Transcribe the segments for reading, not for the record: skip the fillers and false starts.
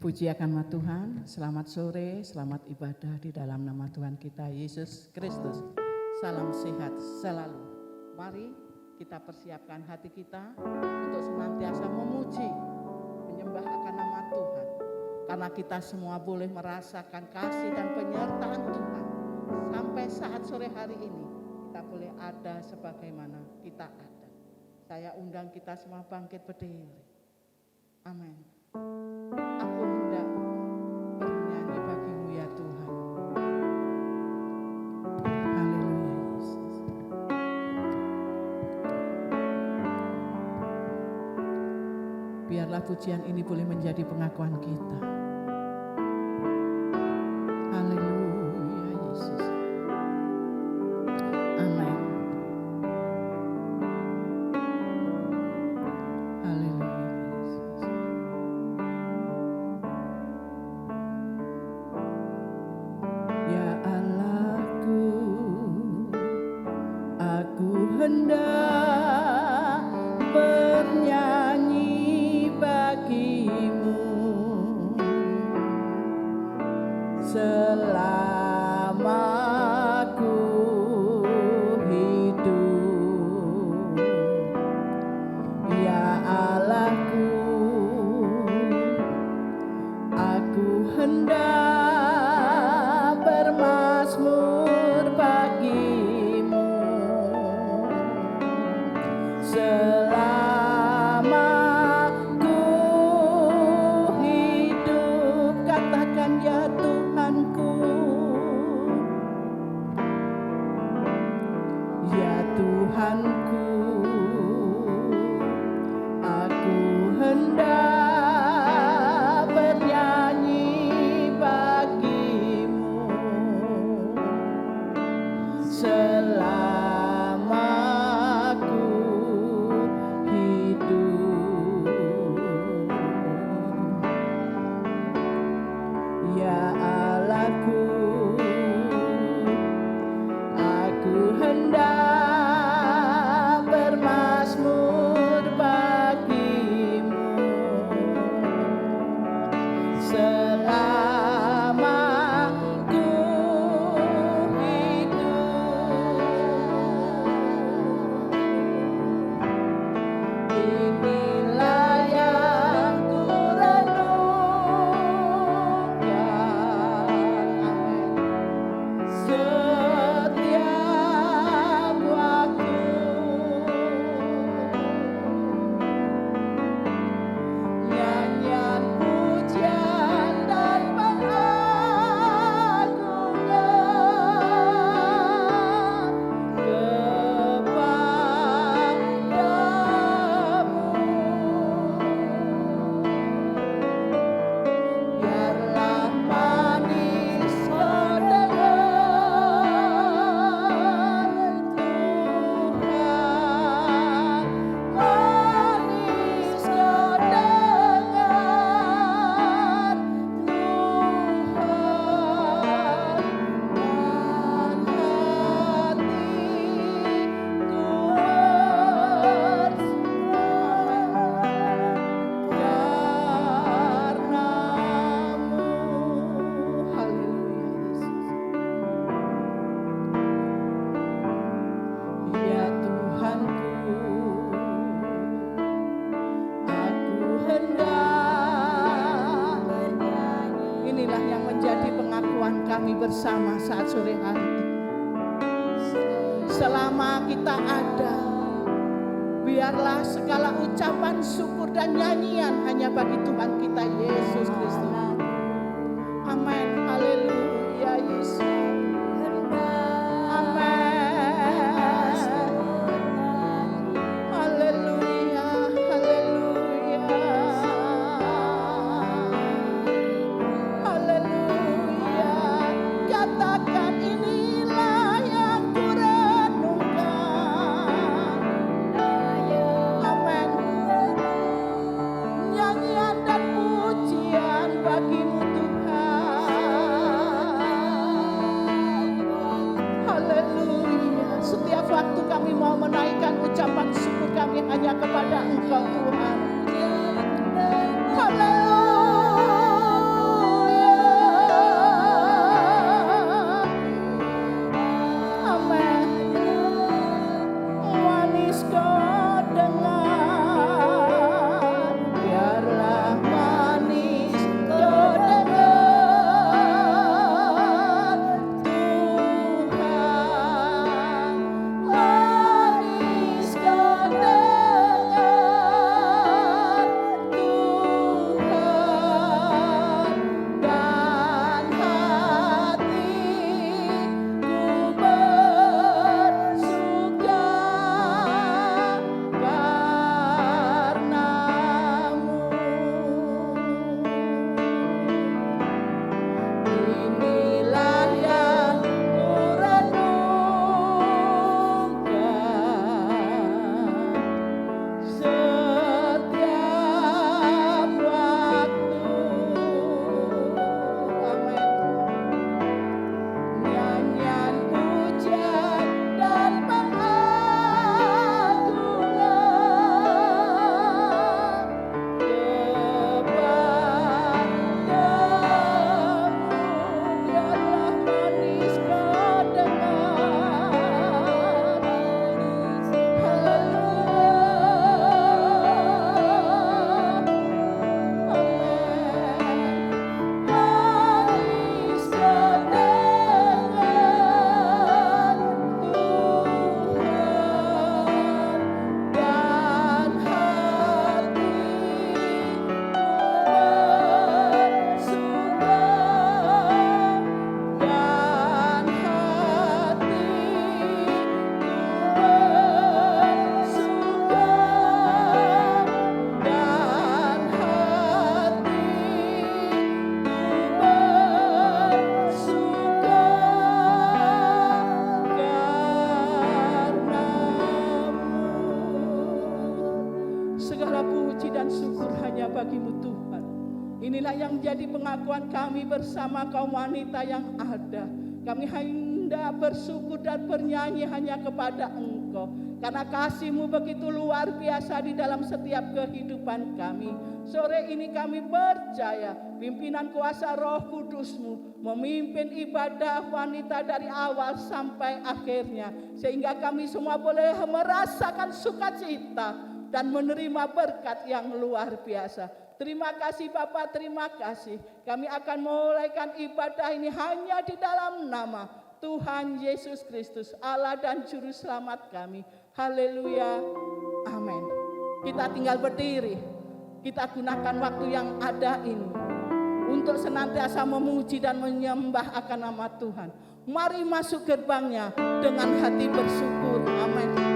Puji akan nama Tuhan, selamat sore, selamat ibadah di dalam nama Tuhan kita Yesus Kristus. Salam sehat selalu. Mari kita persiapkan hati kita untuk senantiasa memuji, menyembah akan nama Tuhan. Karena kita semua boleh merasakan kasih dan penyertaan Tuhan. Sampai saat sore hari ini, kita boleh ada sebagaimana kita ada. Saya undang kita semua bangkit berdiri. Amin. Aku hendak bernyanyi bagimu ya Tuhan. Haleluya Yesus. Biarlah pujian ini boleh menjadi pengakuan kita. Haleluya Yesus. Amin. Hendak bernyanyi bagimu selama ku hidup, ya Allahku, aku hendak bermazmur bagimu selama ku hidup. Katakan ya Tuhanku, ya Tuhanku, aku hendak bernyanyi bagimu selama ya Allahku, aku hendak bermazmur bagimu selama ku hidup. Inilah yang ku setiap waktu, nyanyian pujian dan pengagungan kepadamu. Biarlah manis bersama saat sore hari ini. Selama kita ada, biarlah segala ucapan syukur dan nyanyian hanya bagi Tuhan kita Yesus Kristus. Amin. Haleluya Yesus. Hanya kepada Engkau Tuhan. Haleluya. Inilah yang menjadi pengakuan kami bersama kaum wanita yang ada. Kami hendak bersyukur dan bernyanyi hanya kepada Engkau, karena kasih-Mu begitu luar biasa di dalam setiap kehidupan kami. Sore ini kami percaya pimpinan kuasa Roh Kudus-Mu memimpin ibadah wanita dari awal sampai akhirnya, sehingga kami semua boleh merasakan sukacita dan menerima berkat yang luar biasa. Terima kasih Bapak, terima kasih. Kami akan memulaikan ibadah ini hanya di dalam nama Tuhan Yesus Kristus, Allah dan Juru Selamat kami. Haleluya, amin. Kita tinggal berdiri, kita gunakan waktu yang ada ini untuk senantiasa memuji dan menyembah akan nama Tuhan. Mari masuk gerbangnya dengan hati bersyukur, amin.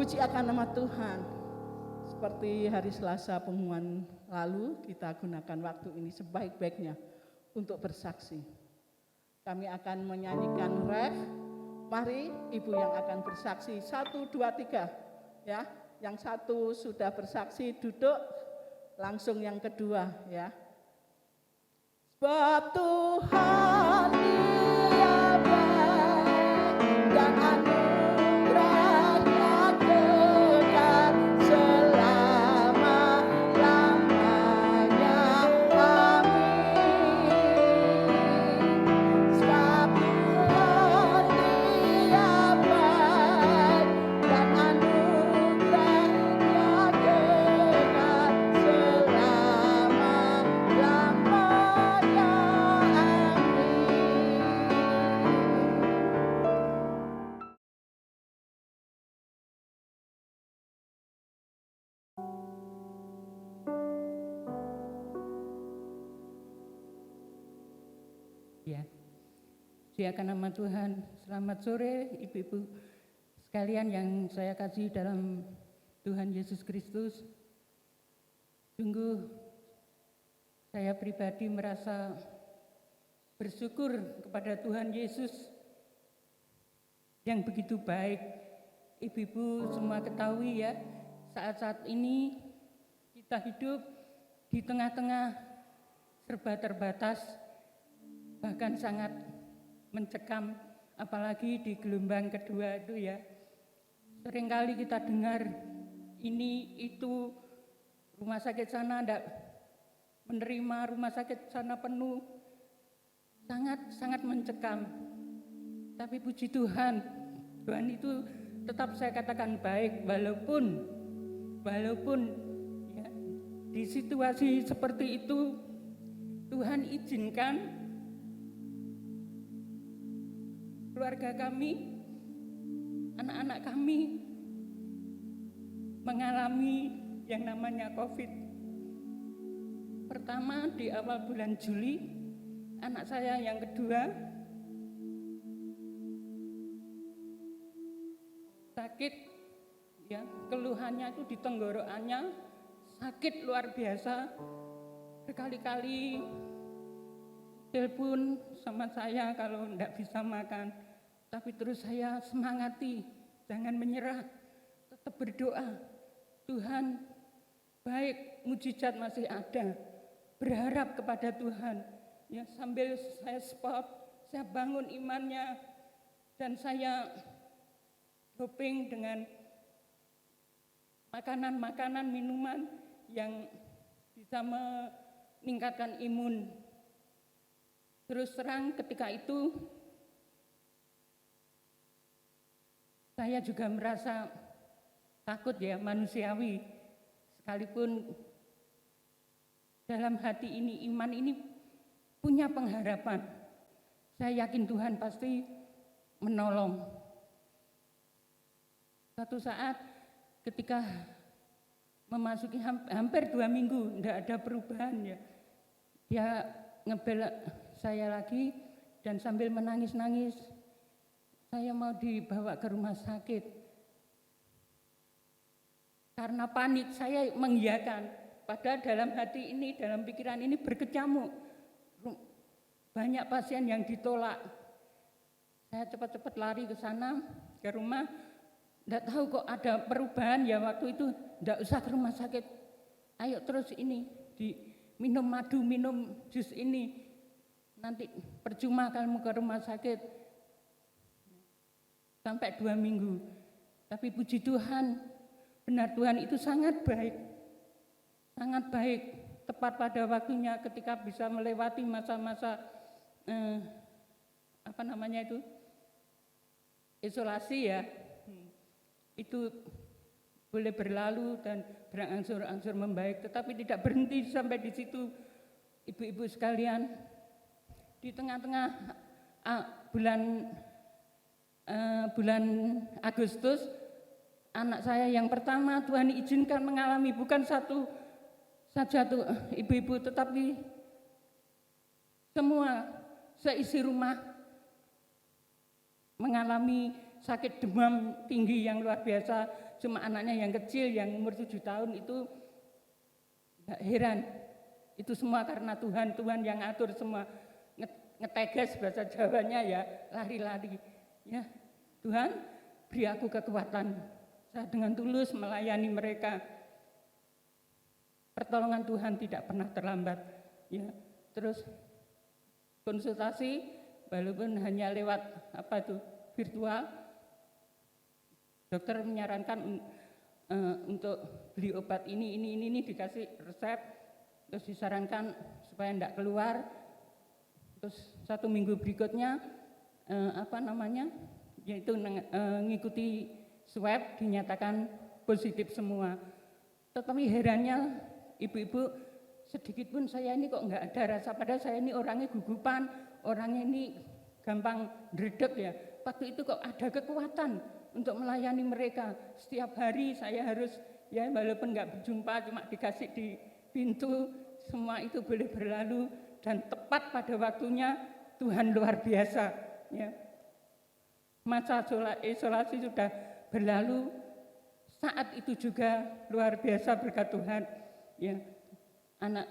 Puji akan nama Tuhan. Seperti hari Selasa pengumuman lalu, kita gunakan waktu ini sebaik-baiknya untuk bersaksi. Kami akan menyanyikan ref. Mari ibu yang akan bersaksi 1, 2, 3 ya. Yang satu sudah bersaksi duduk, langsung yang kedua ya. Sebab Tuhan Dia baik dan ya. Puji akan nama Tuhan. Selamat sore ibu-ibu sekalian yang saya kasih dalam Tuhan Yesus Kristus. Sungguh saya pribadi merasa bersyukur kepada Tuhan Yesus yang begitu baik. Ibu-ibu semua ketahui ya, saat-saat ini kita hidup di tengah-tengah serba terbatas, bahkan sangat mencekam, apalagi di gelombang kedua itu ya. Seringkali kita dengar ini itu, rumah sakit sana tidak menerima, rumah sakit sana penuh, sangat mencekam. Tapi puji Tuhan, Tuhan itu tetap saya katakan baik, walaupun ya, di situasi seperti itu Tuhan izinkan keluarga kami, anak-anak kami mengalami yang namanya COVID. Pertama di awal bulan Juli, anak saya yang kedua sakit, ya keluhannya itu di tenggorokannya sakit luar biasa. Berkali-kali telepon sama saya kalau enggak bisa makan. Tapi terus saya semangati, jangan menyerah, tetap berdoa. Tuhan baik, mujizat masih ada. Berharap kepada Tuhan. Ya, sambil saya spot, saya bangun imannya dan saya doping dengan makanan-makanan, minuman yang bisa meningkatkan imun. Terus terang ketika itu saya juga merasa takut ya, manusiawi. Sekalipun dalam hati ini, iman ini punya pengharapan. Saya yakin Tuhan pasti menolong. Satu saat ketika memasuki hampir 2 minggu, tidak ada perubahan ya. Dia ngebel saya lagi dan sambil menangis-nangis, saya mau dibawa ke rumah sakit. Karena panik saya mengiyakan, padahal dalam hati ini, dalam pikiran ini berkecamuk. Banyak pasien yang ditolak. Saya cepat-cepat lari ke sana, ke rumah. Tidak tahu kok ada perubahan ya waktu itu. Tidak usah ke rumah sakit. Ayo terus ini, minum madu, minum jus ini. Nanti percuma kamu ke rumah sakit. Sampai 2 minggu. Tapi puji Tuhan, benar Tuhan itu sangat baik. Sangat baik. Tepat pada waktunya ketika bisa melewati masa-masa isolasi ya. Itu boleh berlalu dan berangsur-angsur membaik, tetapi tidak berhenti sampai di situ. Ibu-ibu sekalian, di tengah-tengah bulan Agustus, anak saya yang pertama Tuhan izinkan mengalami bukan satu ibu-ibu, tetapi semua seisi rumah mengalami sakit demam tinggi yang luar biasa. Cuma anaknya yang kecil yang umur 7 tahun itu gak heran. Itu semua karena Tuhan yang atur semua. Ngeteges bahasa Jawanya ya, lari-lari. Ya, Tuhan beri aku kekuatan. Saya dengan tulus melayani mereka. Pertolongan Tuhan tidak pernah terlambat. Ya, terus konsultasi walaupun hanya lewat virtual, dokter menyarankan untuk beli obat ini dikasih resep, terus disarankan supaya tidak keluar. Terus 1 minggu berikutnya yaitu mengikuti swab dinyatakan positif semua. Tetapi herannya ibu-ibu, sedikit pun saya ini kok enggak ada rasa, padahal saya ini orangnya gugupan, orangnya ini gampang dredeg ya. Waktu itu kok ada kekuatan untuk melayani mereka. Setiap hari saya harus ya walaupun enggak berjumpa, cuma dikasih di pintu, semua itu boleh berlalu dan tepat pada waktunya. Tuhan luar biasa ya. Masa isolasi sudah berlalu, saat itu juga luar biasa berkat Tuhan ya. Anak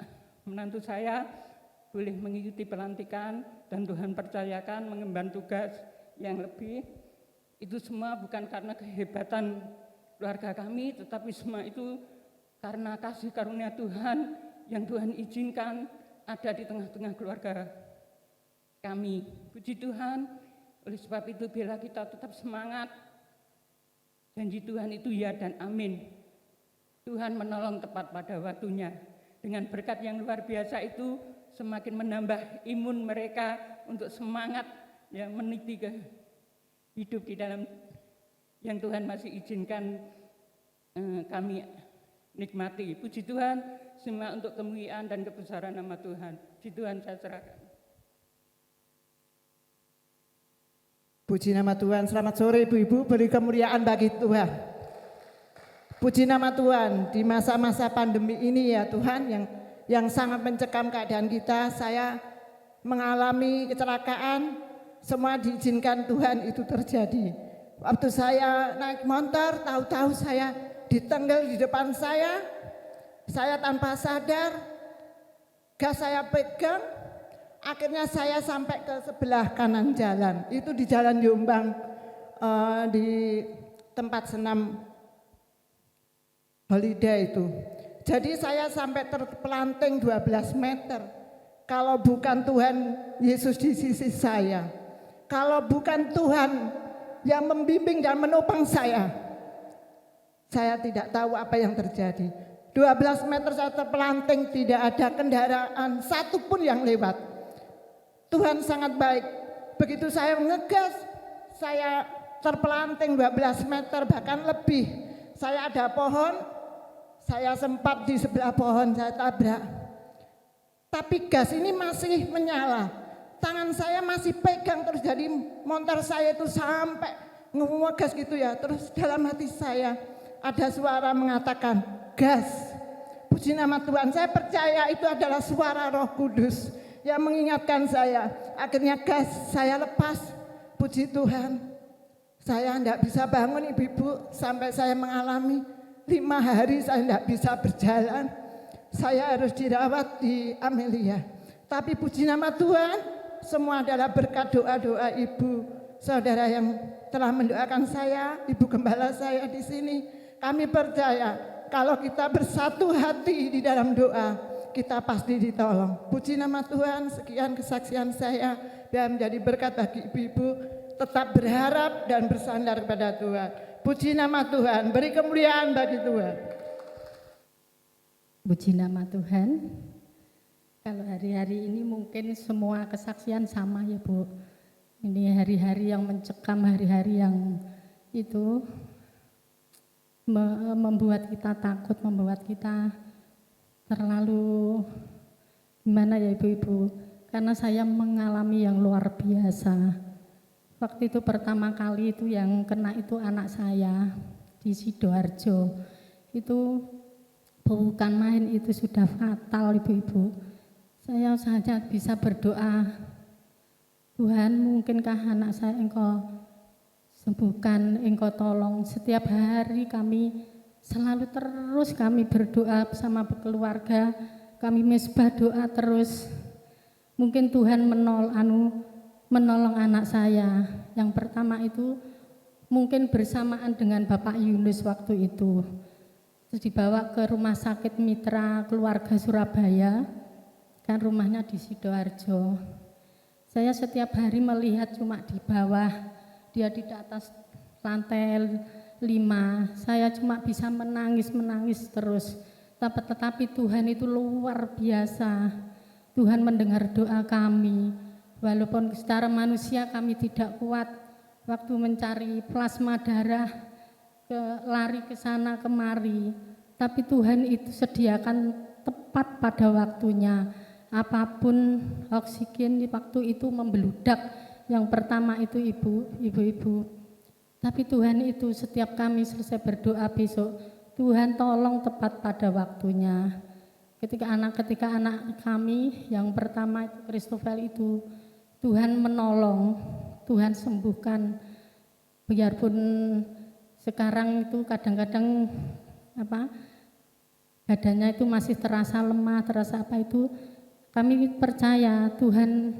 menantu saya boleh mengikuti pelantikan dan Tuhan percayakan mengemban tugas yang lebih. Itu semua bukan karena kehebatan keluarga kami, tetapi semua itu karena kasih karunia Tuhan yang Tuhan izinkan ada di tengah-tengah keluarga kami. Puji Tuhan, oleh sebab itu bila kita tetap semangat, janji Tuhan itu ya dan amin. Tuhan menolong tepat pada waktunya. Dengan berkat yang luar biasa itu semakin menambah imun mereka untuk semangat yang meniti ke hidup di dalam yang Tuhan masih izinkan kami nikmati. Puji Tuhan, semua untuk kemuliaan dan kebesaran nama Tuhan. Puji Tuhan, saya serahkan. Puji nama Tuhan. Selamat sore ibu-ibu, beri kemuliaan bagi Tuhan. Puji nama Tuhan, di masa-masa pandemi ini ya Tuhan yang sangat mencekam keadaan kita. Saya mengalami kecelakaan, semua diizinkan Tuhan itu terjadi. Waktu saya naik motor, tahu-tahu saya ditenggel di depan saya tanpa sadar, gas saya pegang, Akhirnya saya sampai ke sebelah kanan jalan, itu di Jalan Jombang, di tempat senam holiday itu. Jadi saya sampai terpelanting 12 meter. Kalau bukan Tuhan Yesus di sisi saya, kalau bukan Tuhan yang membimbing dan menopang saya tidak tahu apa yang terjadi. 12 meter saya terpelanting, tidak ada kendaraan satupun yang lewat. Tuhan sangat baik. Begitu saya ngegas, saya terpelanting 12 meter bahkan lebih. Saya ada pohon, saya sempat di sebelah pohon saya tabrak. Tapi gas ini masih menyala. Tangan saya masih pegang terus, jadi motor saya itu sampai ngegas gitu ya. Terus dalam hati saya ada suara mengatakan gas. Puji nama Tuhan, saya percaya itu adalah suara Roh Kudus yang mengingatkan saya. Akhirnya gas saya lepas. Puji Tuhan, saya tidak bisa bangun ibu-ibu sampai saya mengalami 5 hari saya tidak bisa berjalan. Saya harus dirawat di Amelia. Tapi puji nama Tuhan, semua adalah berkat doa-doa ibu saudara yang telah mendoakan saya, ibu gembala saya di sini. Kami percaya kalau kita bersatu hati di dalam doa, kita pasti ditolong. Puji nama Tuhan, sekian kesaksian saya biar menjadi berkat bagi ibu-ibu. Tetap berharap dan bersandar kepada Tuhan. Puji nama Tuhan, beri kemuliaan bagi Tuhan. Puji nama Tuhan. Kalau hari-hari ini mungkin semua kesaksian sama ya Bu. Ini hari-hari yang mencekam, hari-hari yang itu membuat kita takut, membuat kita terlalu gimana ya Ibu-Ibu. Karena saya mengalami yang luar biasa. Waktu itu pertama kali itu yang kena itu anak saya di Sidoarjo. Itu bukan main, itu sudah fatal Ibu-Ibu. Saya saja bisa berdoa, Tuhan mungkinkah anak saya Engkau sembuhkan, Engkau tolong. Setiap hari kami selalu terus kami berdoa bersama keluarga, kami mesbah doa terus. Mungkin Tuhan menolong anak saya. Yang pertama itu mungkin bersamaan dengan Bapak Yunus waktu itu. Terus dibawa ke rumah sakit Mitra Keluarga Surabaya, kan rumahnya di Sidoarjo. Saya setiap hari melihat cuma di bawah, dia di atas lantai 5. Saya cuma bisa menangis terus. Tetapi Tuhan itu luar biasa. Tuhan mendengar doa kami. Walaupun secara manusia kami tidak kuat, waktu mencari plasma darah, lari ke sana kemari, tapi Tuhan itu sediakan tepat pada waktunya. Apapun oksigen di waktu itu membeludak. Yang pertama itu ibu-ibu. Tapi Tuhan itu setiap kami selesai berdoa besok, Tuhan tolong tepat pada waktunya. Ketika anak kami yang pertama itu Christopher itu, Tuhan menolong, Tuhan sembuhkan. Biarpun sekarang itu kadang-kadang badannya itu masih terasa lemah, terasa apa itu, kami percaya Tuhan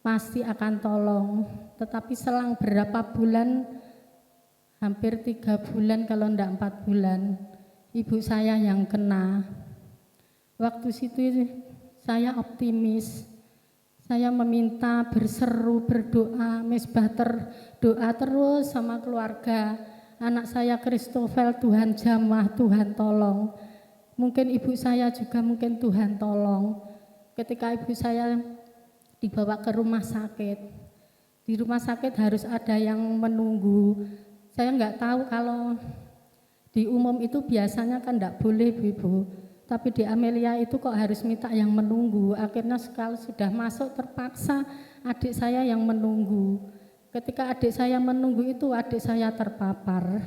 pasti akan tolong. Tetapi selang berapa bulan, hampir 3 bulan kalau enggak 4 bulan, ibu saya yang kena. Waktu situ saya optimis, saya meminta, berseru, berdoa, mesbah doa terus sama keluarga. Anak saya Christopher, Tuhan jamah, Tuhan tolong. Mungkin ibu saya juga mungkin Tuhan tolong. Ketika ibu saya dibawa ke rumah sakit, di rumah sakit harus ada yang menunggu. Saya nggak tahu kalau di umum itu biasanya kan nggak boleh ibu, tapi di Amelia itu kok harus minta yang menunggu. Akhirnya sekali sudah masuk terpaksa adik saya yang menunggu. Ketika adik saya menunggu itu adik saya terpapar.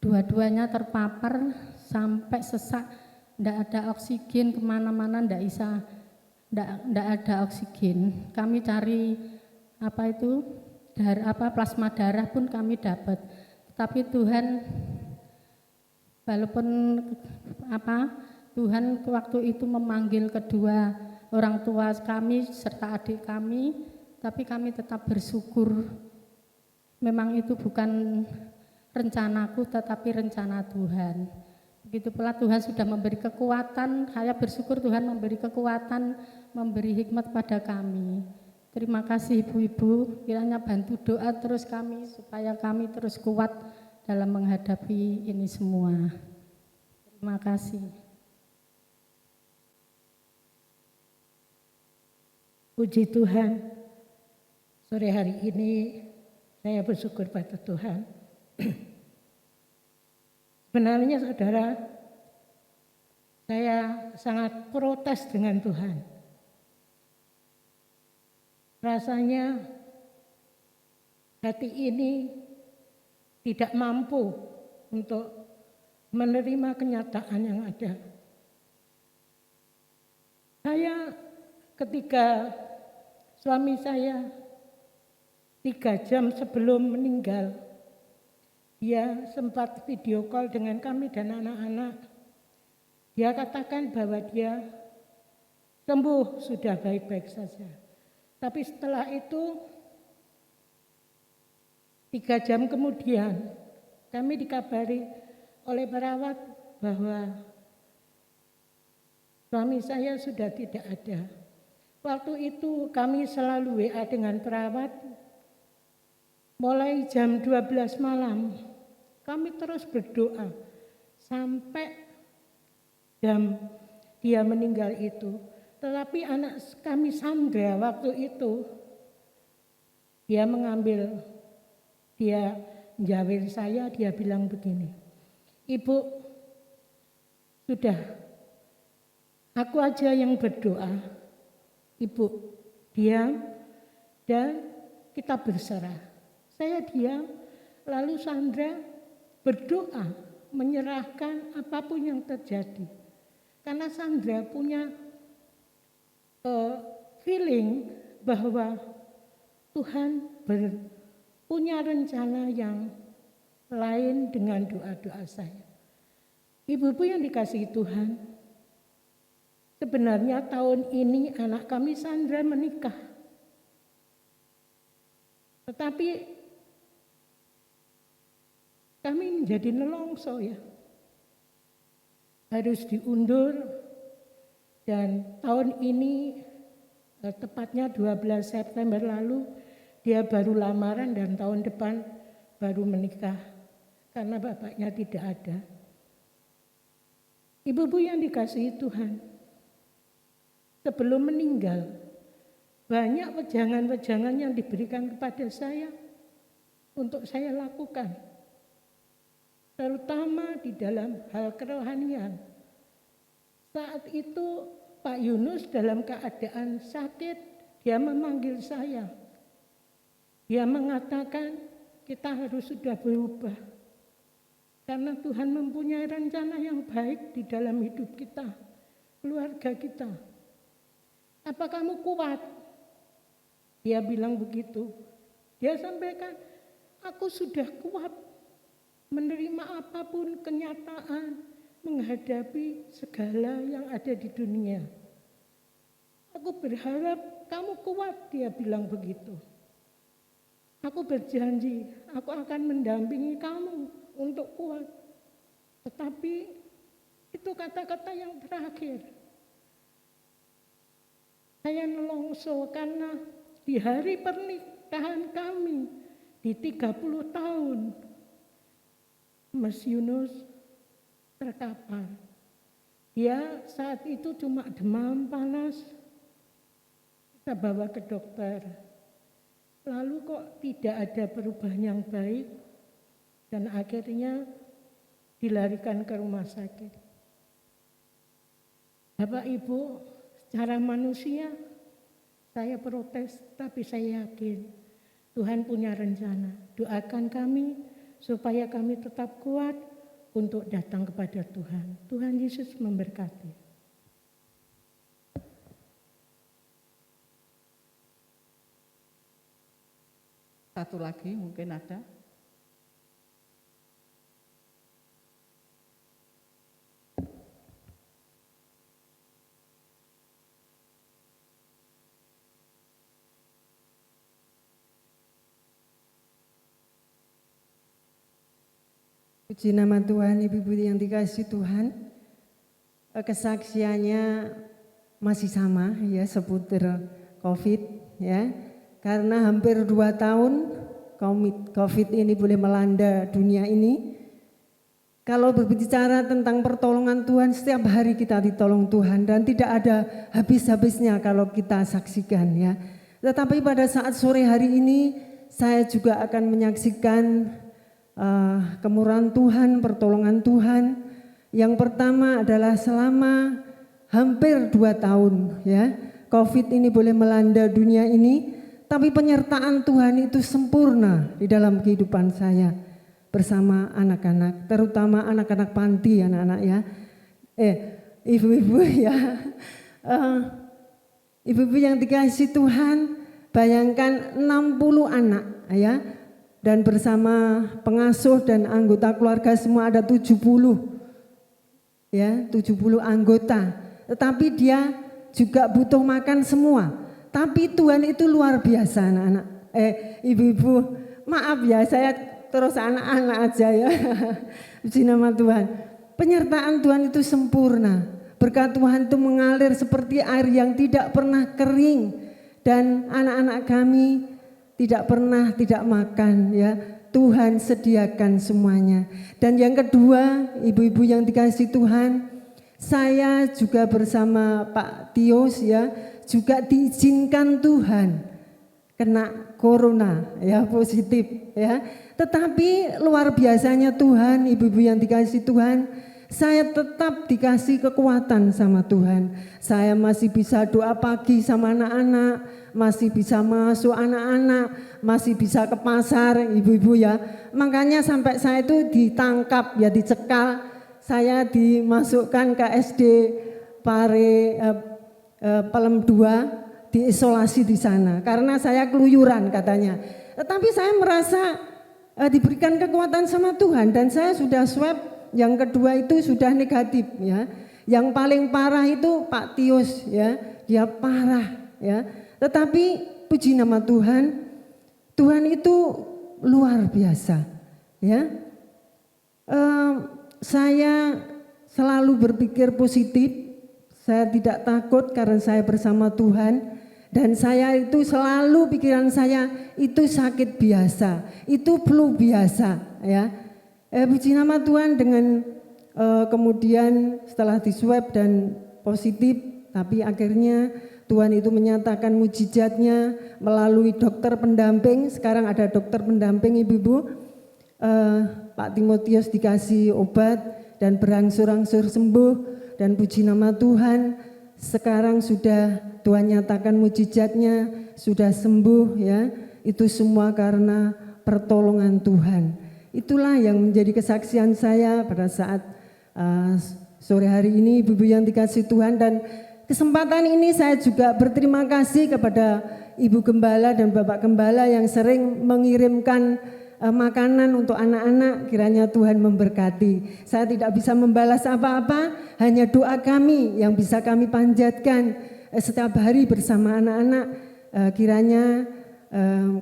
Dua-duanya terpapar sampai sesak, nggak ada oksigen, kemana-mana nggak ada oksigen. Kami cari plasma darah pun kami dapat. Tapi Tuhan, walaupun Tuhan waktu itu memanggil kedua orang tua kami serta adik kami, tapi kami tetap bersyukur. Memang itu bukan rencanaku tetapi rencana Tuhan. Begitu pula Tuhan sudah memberi kekuatan, saya bersyukur Tuhan memberi kekuatan, memberi hikmat pada kami. Terima kasih ibu-ibu, kiranya bantu doa terus kami supaya kami terus kuat dalam menghadapi ini semua. Terima kasih. Puji Tuhan, sore hari ini saya bersyukur pada Tuhan. Sebenarnya saudara, saya sangat protes dengan Tuhan. Rasanya hati ini tidak mampu untuk menerima kenyataan yang ada. Saya ketika suami saya 3 jam sebelum meninggal, dia sempat video call dengan kami dan anak-anak. Dia katakan bahwa dia sembuh, sudah baik-baik saja. Tapi setelah itu 3 jam kemudian kami dikabari oleh perawat bahwa suami saya sudah tidak ada. Waktu itu kami selalu WA dengan perawat. Mulai jam 12 malam kami terus berdoa sampai jam dia meninggal itu. Tetapi anak kami Sandra waktu itu dia menjawil saya, dia bilang begini, "Ibu, sudah aku aja yang berdoa. Ibu diam dan kita berserah." Saya diam, lalu Sandra berdoa menyerahkan apapun yang terjadi. Karena Sandra punya feeling bahwa Tuhan punya rencana yang lain dengan doa-doa saya. Ibu-ibu yang dikasihi Tuhan, sebenarnya tahun ini anak kami Sandra menikah. Tetapi kami menjadi nelongso ya. Harus diundur dan tahun ini tepatnya 12 September lalu dia baru lamaran dan tahun depan baru menikah karena bapaknya tidak ada. Ibu-ibu yang dikasihi Tuhan, sebelum meninggal banyak wejangan-wejangan yang diberikan kepada saya untuk saya lakukan. Terutama di dalam hal kerohanian. Saat itu Pak Yunus dalam keadaan sakit, dia memanggil saya. Dia mengatakan kita harus sudah berubah. Karena Tuhan mempunyai rencana yang baik di dalam hidup kita, keluarga kita. Apa kamu kuat? Dia bilang begitu. Dia sampaikan, aku sudah kuat menerima apapun kenyataan, menghadapi segala yang ada di dunia. Aku berharap kamu kuat, dia bilang begitu. Aku berjanji, aku akan mendampingi kamu untuk kuat. Tetapi itu kata-kata yang terakhir. Saya nelongso karena di hari pernikahan kami di 30 tahun, Mas Yunus terkapar. Dia saat itu cuma demam panas. Kita bawa ke dokter. Lalu kok tidak ada perubahan yang baik dan akhirnya dilarikan ke rumah sakit. Bapak Ibu, secara manusia saya protes, tapi saya yakin Tuhan punya rencana. Doakan kami supaya kami tetap kuat untuk datang kepada Tuhan. Tuhan Yesus memberkati. Satu lagi mungkin ada. Puji nama Tuhan, Ibu-ibu yang dikasihi Tuhan. Kesaksiannya masih sama ya seputar COVID ya. Karena hampir 2 tahun COVID ini boleh melanda dunia ini. Kalau berbicara tentang pertolongan Tuhan, setiap hari kita ditolong Tuhan dan tidak ada habis-habisnya kalau kita saksikan ya. Tetapi pada saat sore hari ini saya juga akan menyaksikan kemurahan Tuhan, pertolongan Tuhan. Yang pertama adalah selama hampir 2 tahun ya, COVID ini boleh melanda dunia ini, tapi penyertaan Tuhan itu sempurna di dalam kehidupan saya bersama anak-anak, terutama anak-anak panti, anak-anak ya, ibu-ibu ya, ibu-ibu yang dikasihi Tuhan, bayangkan 60 anak ya. Dan bersama pengasuh dan anggota keluarga semua ada 70 ya, 70 anggota. Tetapi dia juga butuh makan semua. Tapi Tuhan itu luar biasa anak-anak. Ibu-ibu, maaf ya saya terus anak-anak aja ya. Puji nama Tuhan. Penyertaan Tuhan itu sempurna. Berkat Tuhan itu mengalir seperti air yang tidak pernah kering. Dan anak-anak kami tidak pernah tidak makan ya, Tuhan sediakan semuanya. Dan yang kedua, ibu-ibu yang dikasihi Tuhan, saya juga bersama Pak Tios ya, juga diizinkan Tuhan kena corona ya, positif ya. Tetapi luar biasanya Tuhan, ibu-ibu yang dikasihi Tuhan, saya tetap dikasih kekuatan sama Tuhan. Saya masih bisa doa pagi sama anak-anak, masih bisa masuk anak-anak, masih bisa ke pasar ibu-ibu ya. Makanya sampai saya itu ditangkap ya, dicekal, saya dimasukkan ke SD Pelem 2, diisolasi di sana karena saya keluyuran katanya. Tetapi saya merasa diberikan kekuatan sama Tuhan dan saya sudah swab yang kedua itu sudah negatif ya. Yang paling parah itu Pak Tios ya, dia parah ya. Tetapi puji nama Tuhan, Tuhan itu luar biasa ya. Saya selalu berpikir positif, saya tidak takut karena saya bersama Tuhan. Dan saya itu selalu pikiran saya itu sakit biasa, itu flu biasa ya. Puji nama Tuhan dengan kemudian setelah diswab dan positif, tapi akhirnya Tuhan itu menyatakan mujizatnya melalui dokter pendamping. Sekarang ada dokter pendamping ibu-ibu. Pak Timotius dikasih obat dan berangsur-angsur sembuh. Dan puji nama Tuhan, sekarang sudah Tuhan nyatakan mujizatnya, sudah sembuh ya. Itu semua karena pertolongan Tuhan. Itulah yang menjadi kesaksian saya pada saat sore hari ini, ibu-ibu yang dikasihi Tuhan. Dan kesempatan ini saya juga berterima kasih kepada Ibu Gembala dan Bapak Gembala yang sering mengirimkan makanan untuk anak-anak. Kiranya Tuhan memberkati. Saya tidak bisa membalas apa-apa, hanya doa kami yang bisa kami panjatkan setiap hari bersama anak-anak. Kiranya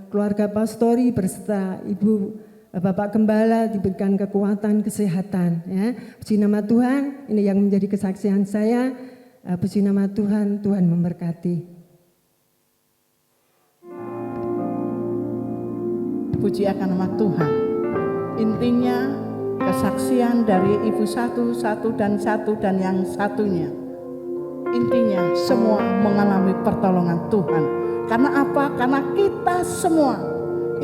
keluarga pastori beserta Ibu Bapak Gembala diberikan kekuatan, kesehatan ya. Puji nama Tuhan, ini yang menjadi kesaksian saya. Puji nama Tuhan, Tuhan memberkati. Puji akan nama Tuhan. Intinya kesaksian dari ibu satu dan yang satunya. Intinya semua mengalami pertolongan Tuhan. Karena apa? Karena kita semua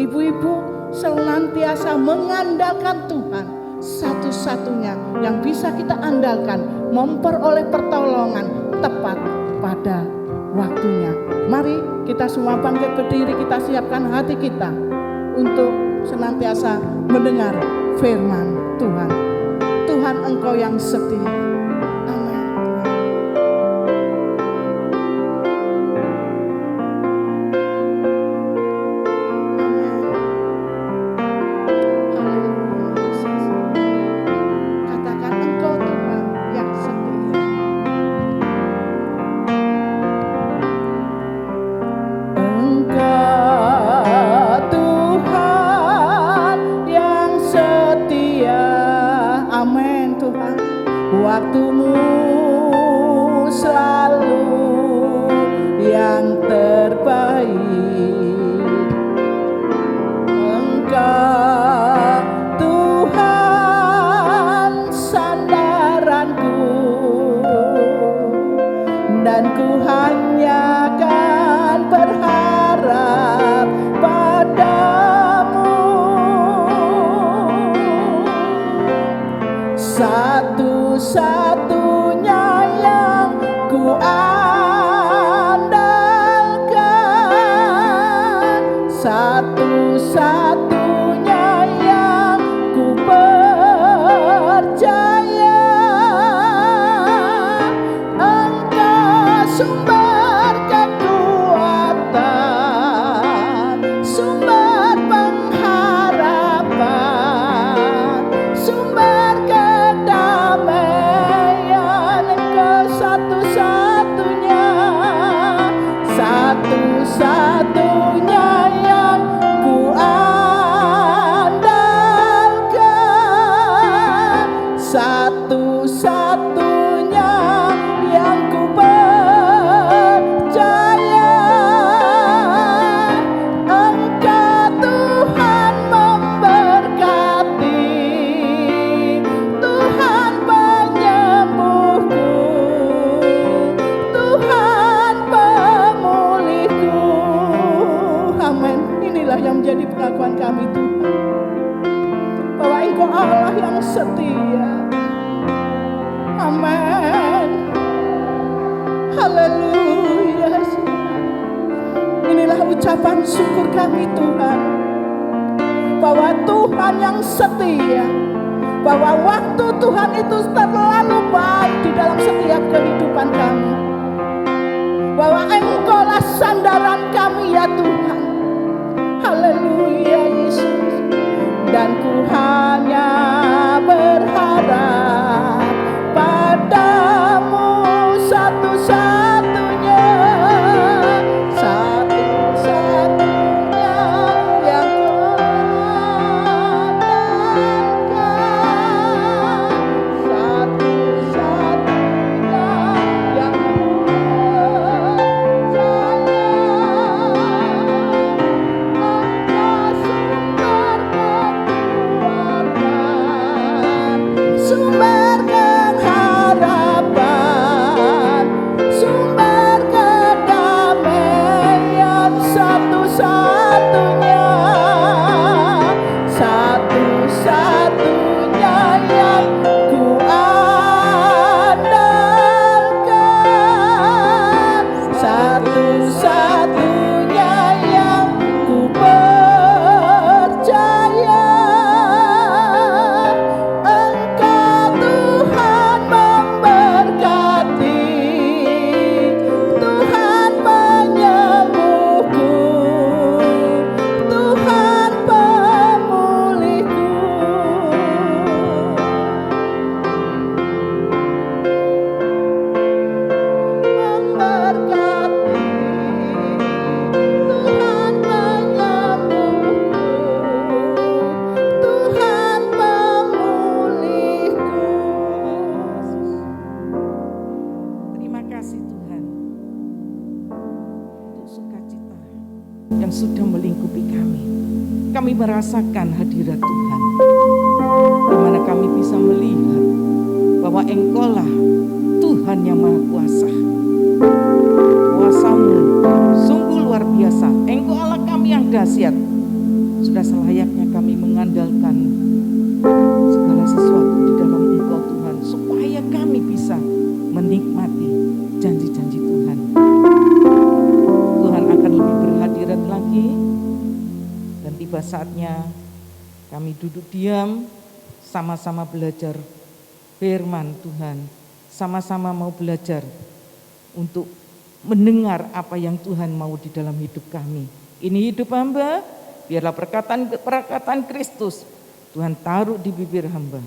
ibu-ibu senantiasa mengandalkan Tuhan. Satu-satunya yang bisa kita andalkan, memperoleh pertolongan tepat pada waktunya. Mari kita semua bangkit berdiri, kita siapkan hati kita untuk senantiasa mendengar firman Tuhan. Tuhan, Engkau yang setia. Tuhan yang setia. waktumu selalu yang terbaik. Engkau Tuhan sandaranku, dan ku hanya akan berharap padamu. Satu-satunya yang ku andalkan, satu-satunya yang ku percaya. Engkau sumber kekuatan, sumber pengharapan, sumber kedamaian. Engkau satu-satunya, satu-satunya yang ku andalkan, satu-satunya yang ku percaya. Engkau Tuhan memberkati, Tuhan penyembuhku, Tuhan pemulihku. Amin. Inilah yang menjadi pengakuan kami Tuhan, bahwa Engkau Allah yang setia. Amin. Haleluya. Inilah ucapan syukur kami Tuhan, bahwa Tuhan yang setia, bahwa waktu Tuhan itu terlalu baik di dalam setiap kehidupan kami, bahwa Engkaulah sandaran kami ya Tuhan. Haleluya Yesus. Dan ku hanya berharap padamu, satu-satunya, satu-satunya yang ku andalkan, satu-satunya yang ku percaya. Sumber pengharapan, sumber kedamaian, satu-satunya, satu-satunya yang ku andalkan, satu-satunya yang ku percaya. Engkau Tuhan memberkati, Tuhan penyembuhku, Tuhan pemulihku. Memberkati, Tuhan penyembuhku, Tuhan pemulihku. Terima kasih Tuhan untuk sukacita yang sudah melingkupi kami. Kami merasakan hadirat Tuhan, di mana kami bisa melihat bahwa Engkaulah Tuhan yang Maha Kuasa. Kuasa-Mu sungguh luar biasa. Engkau Allah kami yang dahsyat. Sudah selayaknya kami mengandalkan segala sesuatu di dalam Engkau Tuhan, supaya kami bisa menikmati janji-janji Tuhan. Tuhan akan lebih berhadirat lagi, dan tiba saatnya kami duduk diam, sama-sama belajar firman Tuhan, sama-sama mau belajar untuk mendengar apa yang Tuhan mau di dalam hidup kami. Ini hidup hamba, biarlah perkataan Kristus Tuhan taruh di bibir hamba,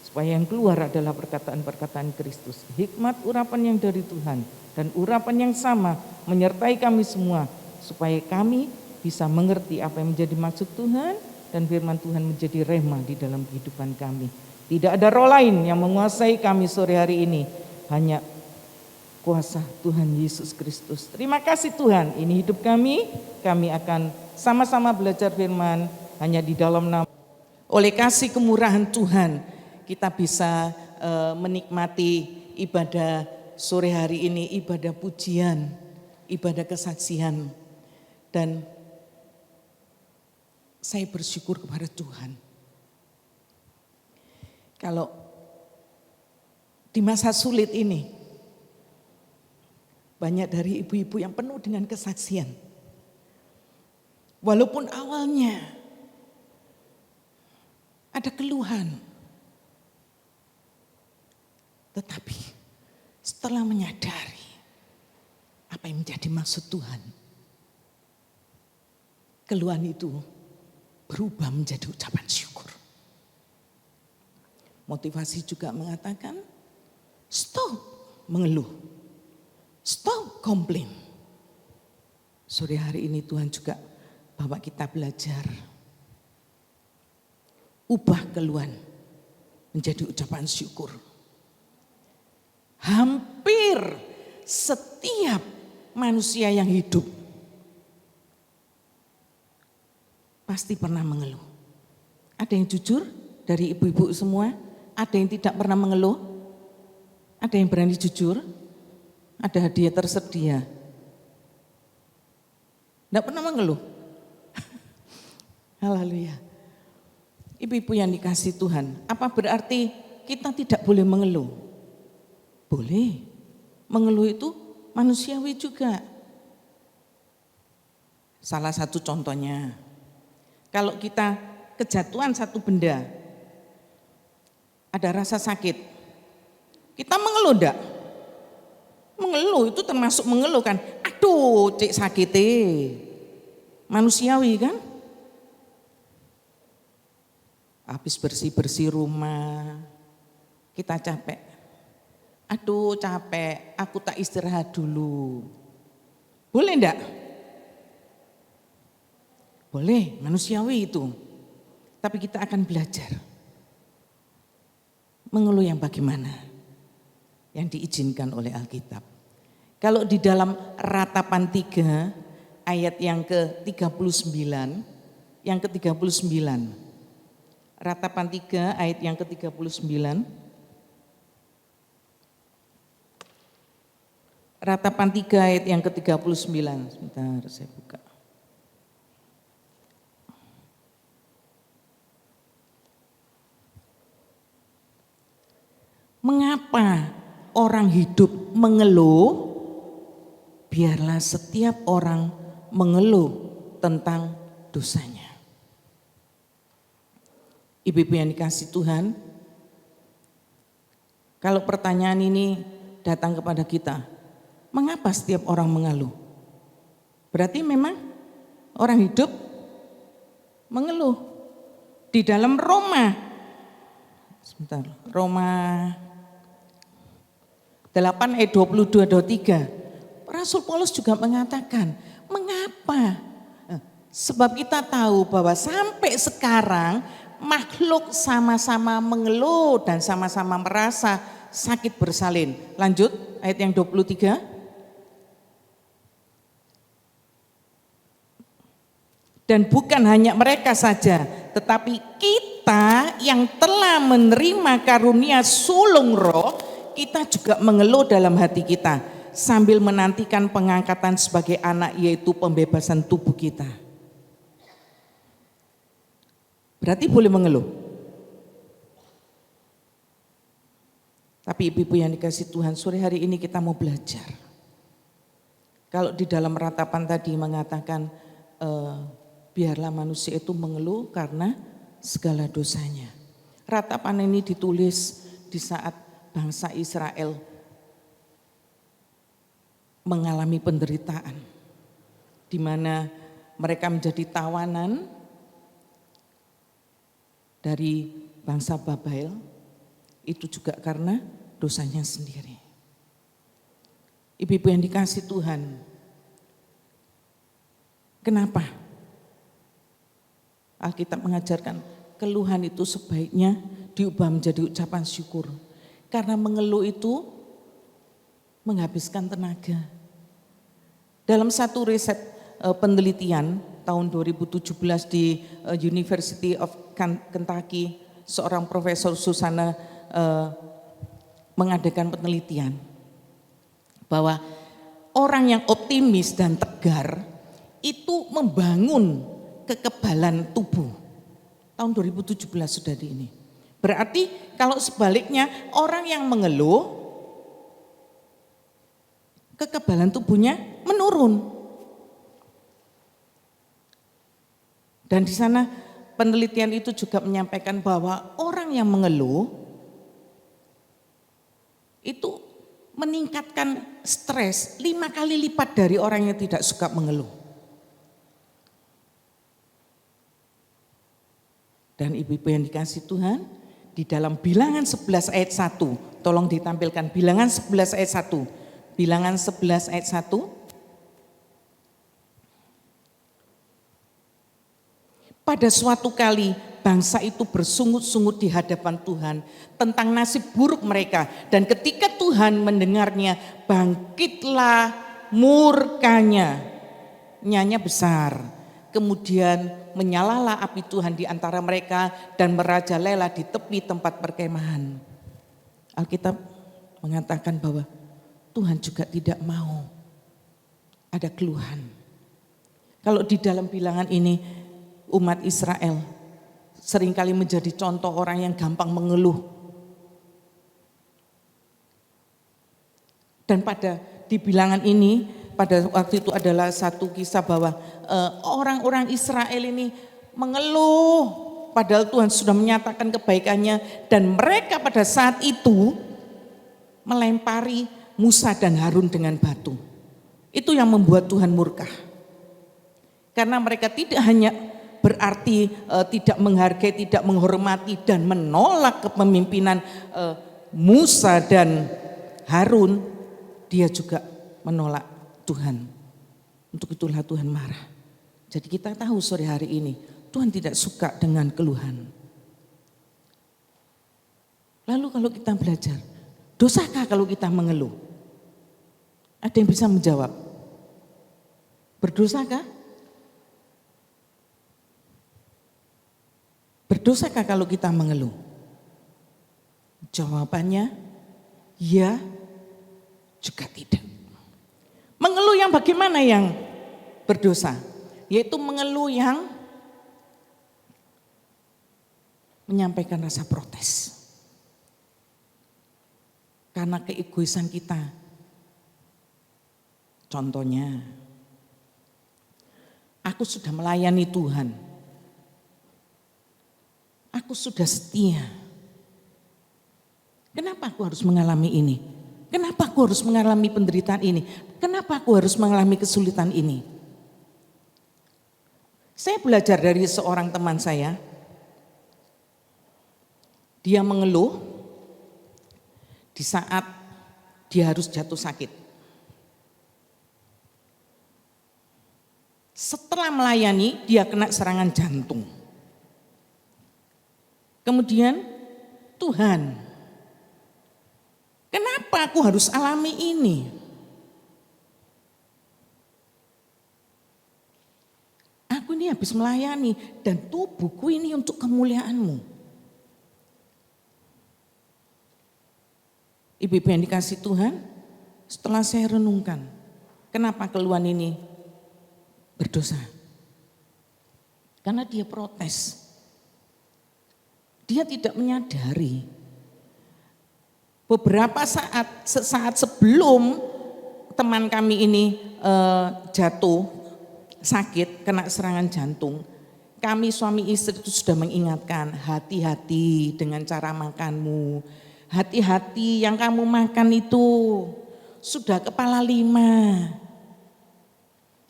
supaya yang keluar adalah perkataan-perkataan Kristus, hikmat urapan yang dari Tuhan, dan urapan yang sama menyertai kami semua, supaya kami bisa mengerti apa yang menjadi maksud Tuhan, dan firman Tuhan menjadi rema di dalam kehidupan kami. Tidak ada roh lain yang menguasai kami sore hari ini, hanya kuasa Tuhan Yesus Kristus. Terima kasih Tuhan, ini hidup kami akan sama-sama belajar firman hanya di dalam nama. Oleh kasih kemurahan Tuhan, kita bisa menikmati ibadah sore hari ini, ibadah pujian, ibadah kesaksian. Dan saya bersyukur kepada Tuhan. Kalau di masa sulit ini, banyak dari ibu-ibu yang penuh dengan kesaksian. Walaupun awalnya ada keluhan, tetapi setelah menyadari apa yang menjadi maksud Tuhan, keluhan itu berubah menjadi ucapan syukur. Motivasi juga mengatakan, stop mengeluh, stop komplain. Sore hari ini Tuhan juga bawa kita belajar, ubah keluhan menjadi ucapan syukur. Hampir setiap manusia yang hidup pasti pernah mengeluh. Ada yang jujur dari ibu-ibu semua? Ada yang tidak pernah mengeluh? Ada yang berani jujur? Ada hadiah tersedia? Tidak pernah mengeluh? Haleluya. Ibu-ibu yang dikasih Tuhan, apa berarti kita tidak boleh mengeluh? Boleh. Mengeluh itu manusiawi juga. Salah satu contohnya, kalau kita kejatuhan satu benda, ada rasa sakit, kita mengeluh enggak? Mengeluh itu termasuk mengeluh kan? Aduh, cek sakite. Manusiawi kan? Habis bersih-bersih rumah, kita capek. Aduh capek, aku tak istirahat dulu. Boleh enggak? Boleh, manusiawi itu. Tapi kita akan belajar. Mengeluh yang bagaimana? Yang diizinkan oleh Alkitab. Kalau di dalam Ratapan 3 ayat yang ke-39, yang ke-39. Ratapan 3 ayat yang ke-39. Ratapan 3 ayat yang ke-39. Sebentar saya buka. Mengapa orang hidup mengeluh? Biarlah setiap orang mengeluh tentang dosanya. Ibu-ibu yang dikasih Tuhan, kalau pertanyaan ini datang kepada kita, mengapa setiap orang mengeluh? Berarti memang orang hidup mengeluh. Di dalam Roma 8 ayat 22-23, Rasul Paulus juga mengatakan, mengapa? Sebab kita tahu bahwa sampai sekarang makhluk sama-sama mengeluh dan sama-sama merasa sakit bersalin. Lanjut ayat yang 23. Dan bukan hanya mereka saja, tetapi kita yang telah menerima karunia sulung roh, kita juga mengeluh dalam hati kita sambil menantikan pengangkatan sebagai anak, yaitu pembebasan tubuh kita. Berarti boleh mengeluh. Tapi ibu-ibu yang dikasih Tuhan, sore hari ini kita mau belajar. Kalau di dalam Ratapan tadi mengatakan biarlah manusia itu mengeluh karena segala dosanya. Ratapan ini ditulis di saat bangsa Israel mengalami penderitaan, di mana mereka menjadi tawanan dari bangsa Babel, itu juga karena dosanya sendiri. Ibu-ibu yang dikasih Tuhan, kenapa Alkitab mengajarkan keluhan itu sebaiknya diubah menjadi ucapan syukur. Karena mengeluh itu menghabiskan tenaga. Dalam satu riset penelitian tahun 2017 di University of Kentucky, seorang profesor Susana mengadakan penelitian bahwa orang yang optimis dan tegar itu membangun kekebalan tubuh. Tahun 2017 sudah di ini. Berarti kalau sebaliknya orang yang mengeluh, kekebalan tubuhnya menurun. Dan di sana penelitian itu juga menyampaikan bahwa orang yang mengeluh itu meningkatkan stres 5 kali lipat dari orang yang tidak suka mengeluh. Dan ibu-ibu yang dikasih Tuhan, di dalam Bilangan 11 ayat 1, tolong ditampilkan Bilangan 11 ayat 1. Bilangan 11 ayat 1. Pada suatu kali bangsa itu bersungut-sungut di hadapan Tuhan tentang nasib buruk mereka. Dan ketika Tuhan mendengarnya, bangkitlah murkanya, nyanya besar. Kemudian menyalalah api Tuhan di antara mereka dan merajalela di tepi tempat perkemahan. Alkitab mengatakan bahwa Tuhan juga tidak mau ada keluhan. Kalau di dalam bilangan ini umat Israel seringkali menjadi contoh orang yang gampang mengeluh. Dan di bilangan ini pada waktu itu adalah satu kisah bahwa orang-orang Israel ini mengeluh padahal Tuhan sudah menyatakan kebaikannya, dan mereka pada saat itu melempari Musa dan Harun dengan batu. Itu yang membuat Tuhan murka. Karena mereka tidak hanya berarti tidak menghargai, tidak menghormati dan menolak kepemimpinan Musa dan Harun, dia juga menolak Tuhan. Untuk itulah Tuhan marah. Jadi kita tahu sore hari ini Tuhan tidak suka dengan keluhan. Lalu kalau kita belajar, dosakah kalau kita mengeluh? Ada yang bisa menjawab? Berdosakah? Berdosakah kalau kita mengeluh? Jawabannya ya, juga tidak. Mengeluh yang bagaimana yang berdosa? Yaitu mengeluh yang menyampaikan rasa protes. Karena keegoisan kita. Contohnya, aku sudah melayani Tuhan. Aku sudah setia. Kenapa aku harus mengalami ini? Kenapa aku harus mengalami penderitaan ini? Kenapa aku harus mengalami kesulitan ini? Saya belajar dari seorang teman saya. Dia mengeluh di saat dia harus jatuh sakit. Setelah melayani, dia kena serangan jantung. Kemudian, Tuhan, kenapa aku harus alami ini? Aku ini habis melayani dan tubuhku ini untuk kemuliaan-Mu. Ibu-ibu yang dikasih Tuhan, setelah saya renungkan, kenapa keluhan ini berdosa? Karena dia protes. Dia tidak menyadari. Beberapa sesaat sebelum teman kami ini jatuh sakit, kena serangan jantung, kami suami istri itu sudah mengingatkan, hati-hati dengan cara makanmu, hati-hati yang kamu makan itu sudah kepala 5,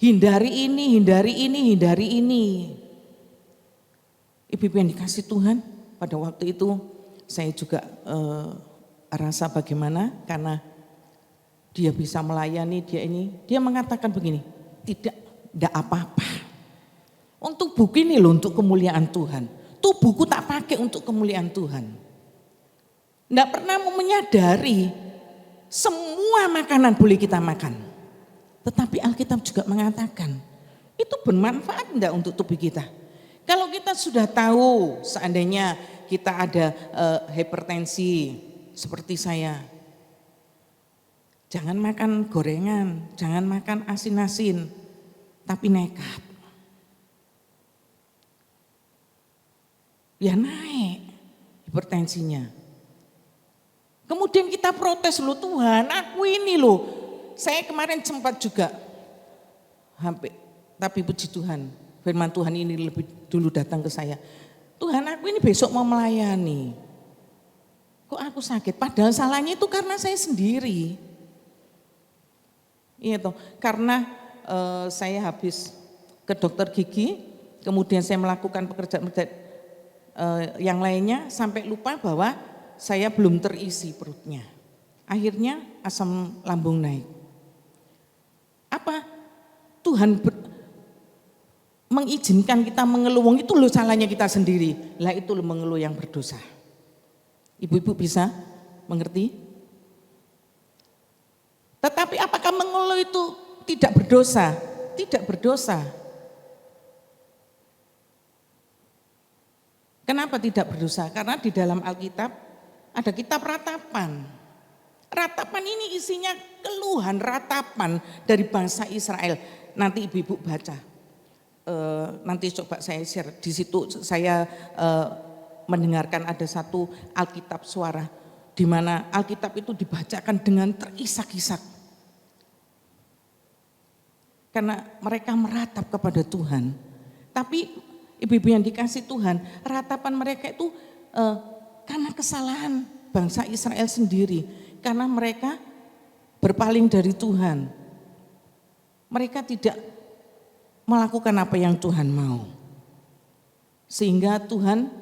hindari ini, hindari ini, hindari ini. Ibu-ibu yang dikasih Tuhan, pada waktu itu saya juga rasa bagaimana, karena dia bisa melayani, dia mengatakan begini, tidak apa-apa. Untuk tubuhku ini loh untuk kemuliaan Tuhan. Tubuhku tak pakai untuk kemuliaan Tuhan. Tidak pernah menyadari semua makanan boleh kita makan. Tetapi Alkitab juga mengatakan, itu bermanfaat enggak untuk tubuh kita? Kalau kita sudah tahu seandainya kita ada hipertensi seperti saya, jangan makan gorengan, jangan makan asin-asin, tapi nekat. Ya naik hipertensinya. Kemudian kita protes, loh Tuhan, aku ini loh. Saya kemarin sempat juga hampir, tapi puji Tuhan, firman Tuhan ini lebih dulu datang ke saya. Tuhan, aku ini besok mau melayani. Kok aku sakit? Padahal salahnya itu karena saya sendiri. Iya toh, karena saya habis ke dokter gigi, kemudian saya melakukan pekerjaan yang lainnya sampai lupa bahwa saya belum terisi perutnya. Akhirnya asam lambung naik. Apa? Tuhan mengizinkan kita mengeluh, itu loh salahnya kita sendiri. Lah itu loh mengeluh yang berdosa. Ibu-ibu bisa mengerti? Tetapi apakah mengeluh itu tidak berdosa? Tidak berdosa. Kenapa tidak berdosa? Karena di dalam Alkitab ada kitab ratapan. Ratapan ini isinya keluhan, ratapan dari bangsa Israel. Nanti ibu-ibu baca. Nanti coba saya share. Di situ saya mendengarkan ada satu Alkitab suara. Di mana Alkitab itu dibacakan dengan terisak-isak. Karena mereka meratap kepada Tuhan. Tapi ibu-ibu yang dikasih Tuhan, ratapan mereka itu karena kesalahan bangsa Israel sendiri, karena mereka berpaling dari Tuhan. Mereka tidak melakukan apa yang Tuhan mau. Sehingga Tuhan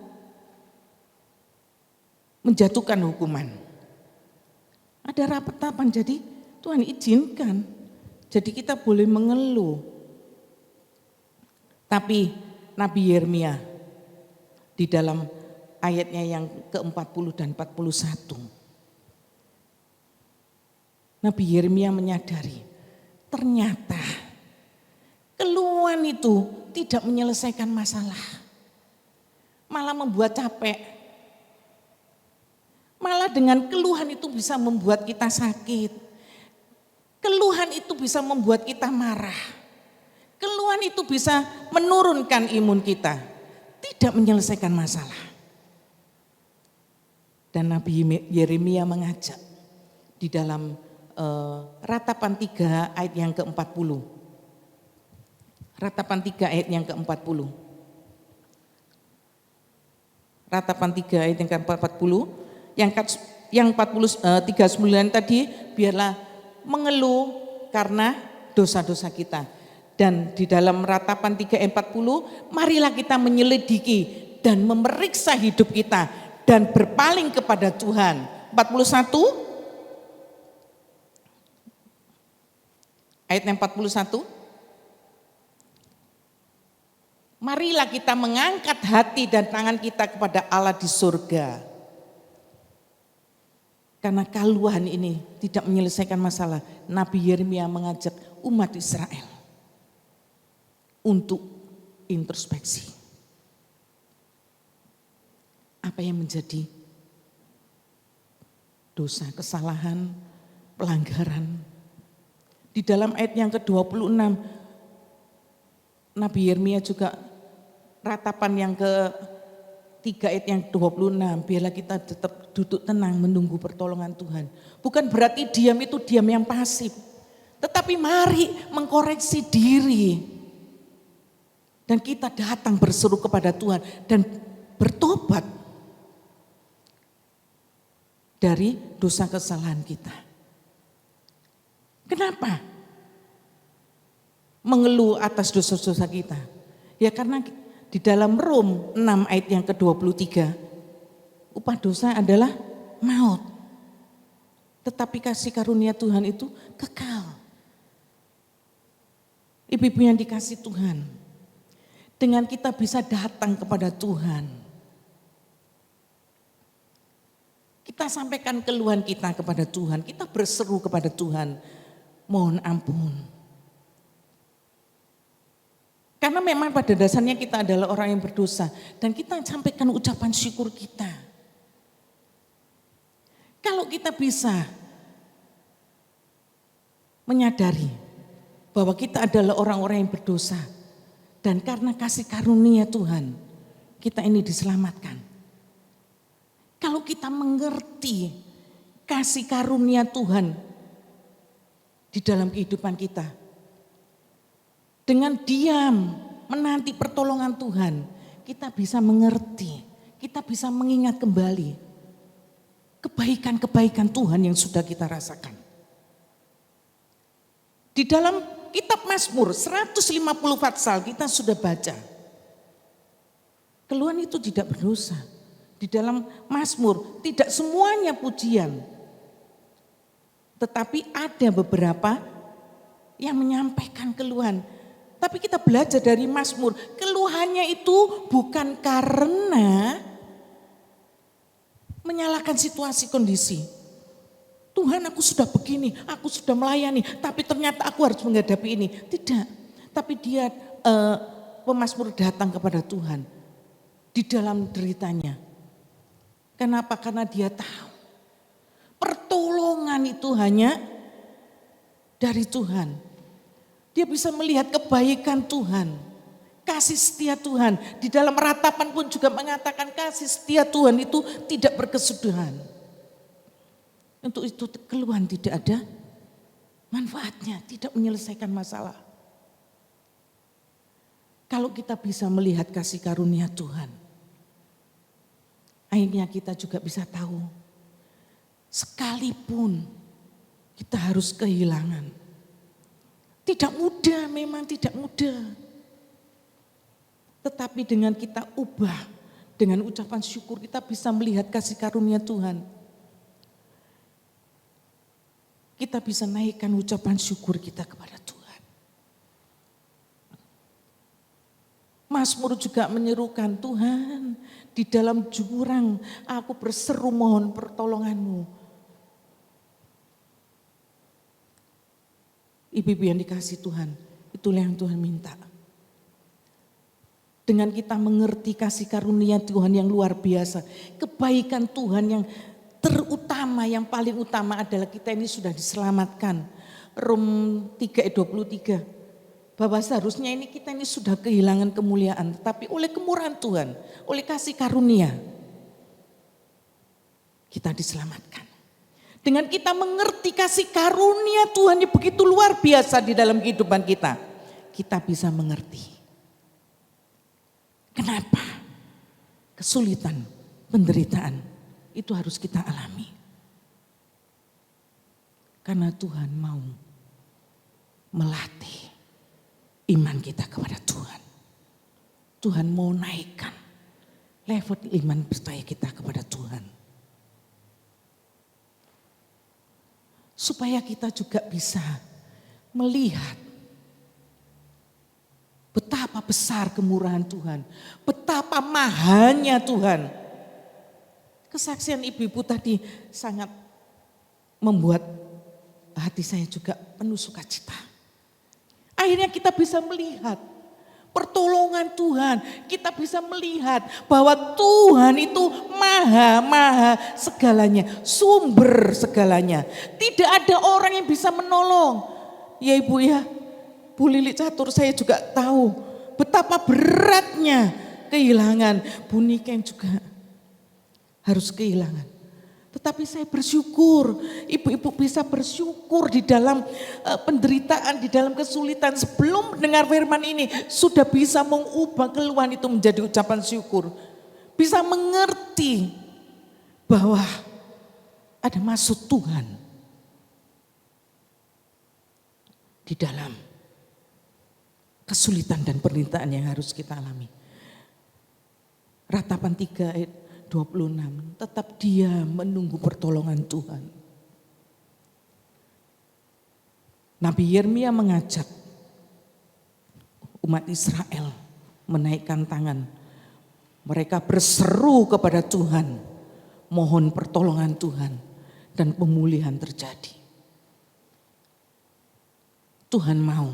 menjatuhkan hukuman. Ada ratapan, jadi Tuhan izinkan. Jadi kita boleh mengeluh. Tapi Nabi Yeremia di dalam ayatnya yang ke-40 dan 41. Nabi Yeremia menyadari, ternyata keluhan itu tidak menyelesaikan masalah. Malah membuat capek. Malah dengan keluhan itu bisa membuat kita sakit. Keluhan itu bisa membuat kita marah. Keluhan itu bisa menurunkan imun kita. Tidak menyelesaikan masalah. Dan Nabi Yeremia mengajak di dalam ratapan 3 ayat yang ke-40. Ratapan 3 ayat yang ke-40. Ratapan 3 ayat yang ke-40. Yang 39 tadi, biarlah mengeluh karena dosa-dosa kita. Dan di dalam ratapan 3 ayat 40, marilah kita menyelidiki dan memeriksa hidup kita dan berpaling kepada Tuhan. 41 ayat yang 41. Marilah kita mengangkat hati dan tangan kita kepada Allah di surga. Karena keluhan ini tidak menyelesaikan masalah. Nabi Yeremia mengajak umat Israel untuk introspeksi. Apa yang menjadi dosa, kesalahan, pelanggaran. Di dalam ayat yang ke-26, Nabi Yeremia juga ratapan yang ke-3 ayat yang 26, biarlah kita tetap duduk tenang menunggu pertolongan Tuhan. Bukan berarti diam itu diam yang pasif, tetapi mari mengkoreksi diri. Dan kita datang berseru kepada Tuhan dan bertobat dari dosa kesalahan kita. Kenapa? Mengeluh atas dosa-dosa kita. Ya karena di dalam Rom 6 ayat yang ke-23, upah dosa adalah maut. Tetapi kasih karunia Tuhan itu kekal. Ibu-ibu yang dikasih Tuhan, dengan kita bisa datang kepada Tuhan, Kita sampaikan keluhan kita kepada Tuhan, kita berseru kepada Tuhan, mohon ampun. Karena memang pada dasarnya kita adalah orang yang berdosa dan kita sampaikan ucapan syukur kita. Kalau kita bisa menyadari bahwa kita adalah orang-orang yang berdosa dan karena kasih karunia Tuhan, kita ini diselamatkan. Kalau kita mengerti kasih karunia Tuhan di dalam kehidupan kita, dengan diam menanti pertolongan Tuhan, kita bisa mengerti, kita bisa mengingat kembali kebaikan-kebaikan Tuhan yang sudah kita rasakan. Di dalam kitab Mazmur 150 Fatsal kita sudah baca, keluhan itu tidak berdosa. Di dalam Mazmur tidak semuanya pujian, tetapi ada beberapa yang menyampaikan keluhan. Tapi kita belajar dari Mazmur, keluhannya itu bukan karena menyalahkan situasi kondisi. Tuhan, aku sudah begini, aku sudah melayani, tapi ternyata aku harus menghadapi ini. Tidak, tapi dia pemazmur datang kepada Tuhan di dalam deritanya. Kenapa? Karena dia tahu pertolongan itu hanya dari Tuhan. Dia bisa melihat kebaikan Tuhan, kasih setia Tuhan. Di dalam ratapan pun juga mengatakan kasih setia Tuhan itu tidak berkesudahan. Untuk itu keluhan tidak ada manfaatnya, tidak menyelesaikan masalah. Kalau kita bisa melihat kasih karunia Tuhan, akhirnya kita juga bisa tahu, sekalipun kita harus kehilangan. Tidak mudah, memang tidak mudah. Tetapi dengan kita ubah, dengan ucapan syukur kita bisa melihat kasih karunia Tuhan. Kita bisa naikkan ucapan syukur kita kepada Tuhan. Mazmur juga menyerukan, Tuhan, di dalam jurang aku berseru mohon pertolongan-Mu. Ibu-ibu yang dikasihi Tuhan, itulah yang Tuhan minta. Dengan kita mengerti kasih karunia Tuhan yang luar biasa, kebaikan Tuhan yang terutama, yang paling utama adalah kita ini sudah diselamatkan. Rom 3:23. Bahwa seharusnya ini kita ini sudah kehilangan kemuliaan, tetapi oleh kemurahan Tuhan, oleh kasih karunia, kita diselamatkan. Dengan kita mengerti kasih karunia Tuhan yang begitu luar biasa di dalam kehidupan kita, kita bisa mengerti kenapa kesulitan, penderitaan itu harus kita alami. Karena Tuhan mau melatih iman kita kepada Tuhan. Tuhan mau naikkan level iman percaya kita kepada Tuhan. Supaya kita juga bisa melihat betapa besar kemurahan Tuhan, betapa mahalnya Tuhan. Kesaksian ibu-ibu tadi sangat membuat hati saya juga penuh sukacita. Akhirnya kita bisa melihat pertolongan Tuhan. Kita bisa melihat bahwa Tuhan itu maha segalanya, sumber segalanya. Tidak ada orang yang bisa menolong. Ya Ibu ya, Bu Lili Catur saya juga tahu betapa beratnya kehilangan. Bu Niken juga harus kehilangan. Tetapi saya bersyukur, ibu-ibu bisa bersyukur di dalam penderitaan, di dalam kesulitan. Sebelum mendengar firman ini sudah bisa mengubah keluhan itu menjadi ucapan syukur. Bisa mengerti bahwa ada maksud Tuhan di dalam kesulitan dan penderitaan yang harus kita alami. Ratapan 3 ayat 26, tetap dia menunggu pertolongan Tuhan. Nabi Yeremia mengajak umat Israel menaikkan tangan. Mereka berseru kepada Tuhan, mohon pertolongan Tuhan dan pemulihan terjadi. Tuhan mau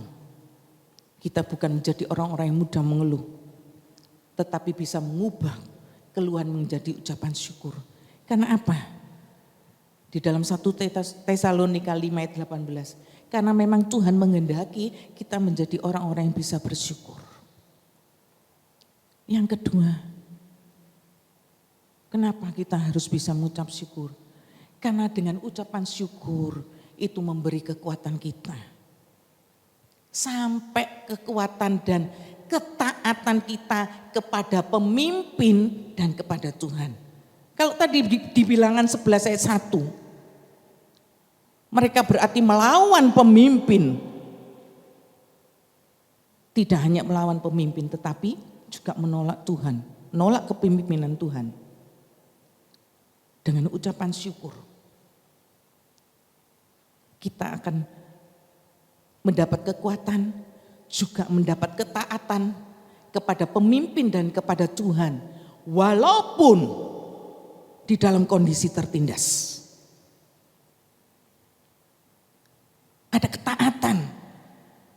kita bukan menjadi orang-orang yang mudah mengeluh, tetapi bisa mengubah keluhan menjadi ucapan syukur. Karena apa? Di dalam 1 Tesalonika 5 ayat 18. Karena memang Tuhan menghendaki kita menjadi orang-orang yang bisa bersyukur. Yang kedua, kenapa kita harus bisa mengucap syukur? Karena dengan ucapan syukur itu memberi kekuatan kita. Sampai kekuatan dan ketaatan kita kepada pemimpin dan kepada Tuhan. Kalau tadi di Bilangan 11 ayat 1, mereka berarti melawan pemimpin. Tidak hanya melawan pemimpin tetapi juga menolak Tuhan, menolak kepemimpinan Tuhan. Dengan ucapan syukur, kita akan mendapat kekuatan, juga mendapat ketaatan kepada pemimpin dan kepada Tuhan. Walaupun di dalam kondisi tertindas. Ada ketaatan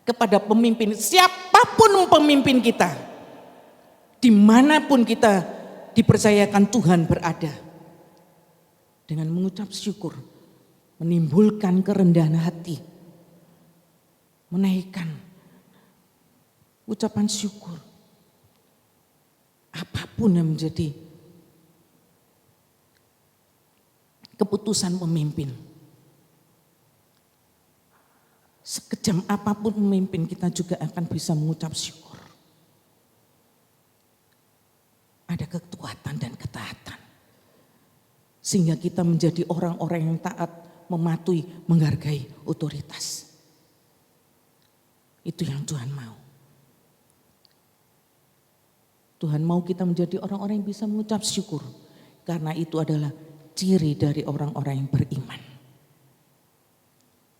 kepada pemimpin, siapapun pemimpin kita. Dimanapun kita dipercayakan Tuhan berada. Dengan mengucap syukur, menimbulkan kerendahan hati. Menaikkan ucapan syukur. Apapun yang menjadi keputusan pemimpin. Sekejam apapun pemimpin, kita juga akan bisa mengucap syukur. Ada kekuatan dan ketaatan. Sehingga kita menjadi orang-orang yang taat, mematuhi, menghargai otoritas. Itu yang Tuhan mau. Tuhan mau kita menjadi orang-orang yang bisa mengucap syukur. Karena itu adalah ciri dari orang-orang yang beriman.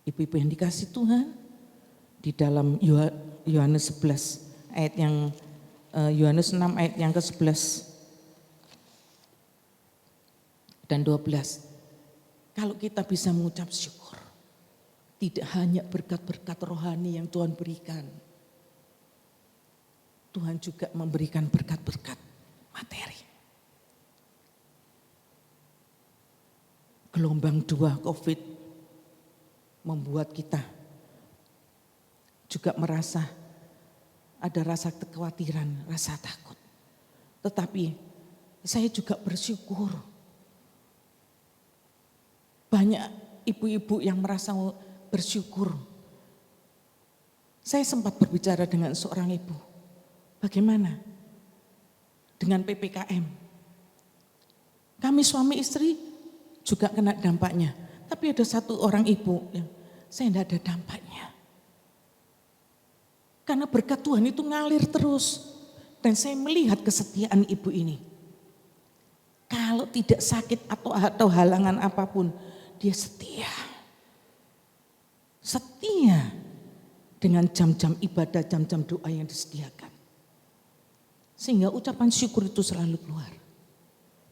Ibu-ibu yang dikasih Tuhan, di dalam Yohanes 11 ayat yang Yohanes 6 ayat yang ke-11 dan 12. Kalau kita bisa mengucap syukur, tidak hanya berkat-berkat rohani yang Tuhan berikan, Tuhan juga memberikan berkat-berkat materi. Gelombang 2 COVID membuat kita juga merasa ada rasa kekhawatiran, rasa takut. Tetapi saya juga bersyukur. Banyak ibu-ibu yang merasa bersyukur. Saya sempat berbicara dengan seorang ibu. Bagaimana dengan PPKM? Kami suami istri juga kena dampaknya. Tapi ada satu orang ibu yang saya tidak ada dampaknya. Karena berkat Tuhan itu ngalir terus. Dan saya melihat kesetiaan ibu ini. Kalau tidak sakit atau halangan apapun, dia setia. Setia dengan jam-jam ibadah, jam-jam doa yang disediakan. Sehingga ucapan syukur itu selalu keluar.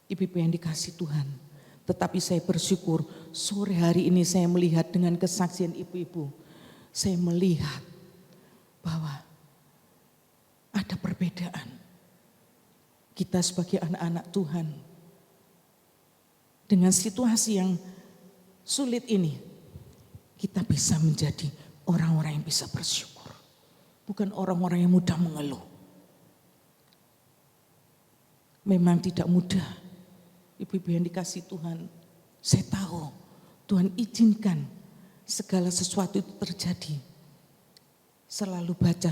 Ibu-ibu yang dikasih Tuhan. Tetapi saya bersyukur sore hari ini saya melihat dengan kesaksian ibu-ibu. Saya melihat bahwa ada perbedaan. Kita sebagai anak-anak Tuhan. Dengan situasi yang sulit ini. Kita bisa menjadi orang-orang yang bisa bersyukur. Bukan orang-orang yang mudah mengeluh. Memang tidak mudah. Ibu-ibu yang dikasih Tuhan, saya tahu Tuhan izinkan segala sesuatu itu terjadi. Selalu baca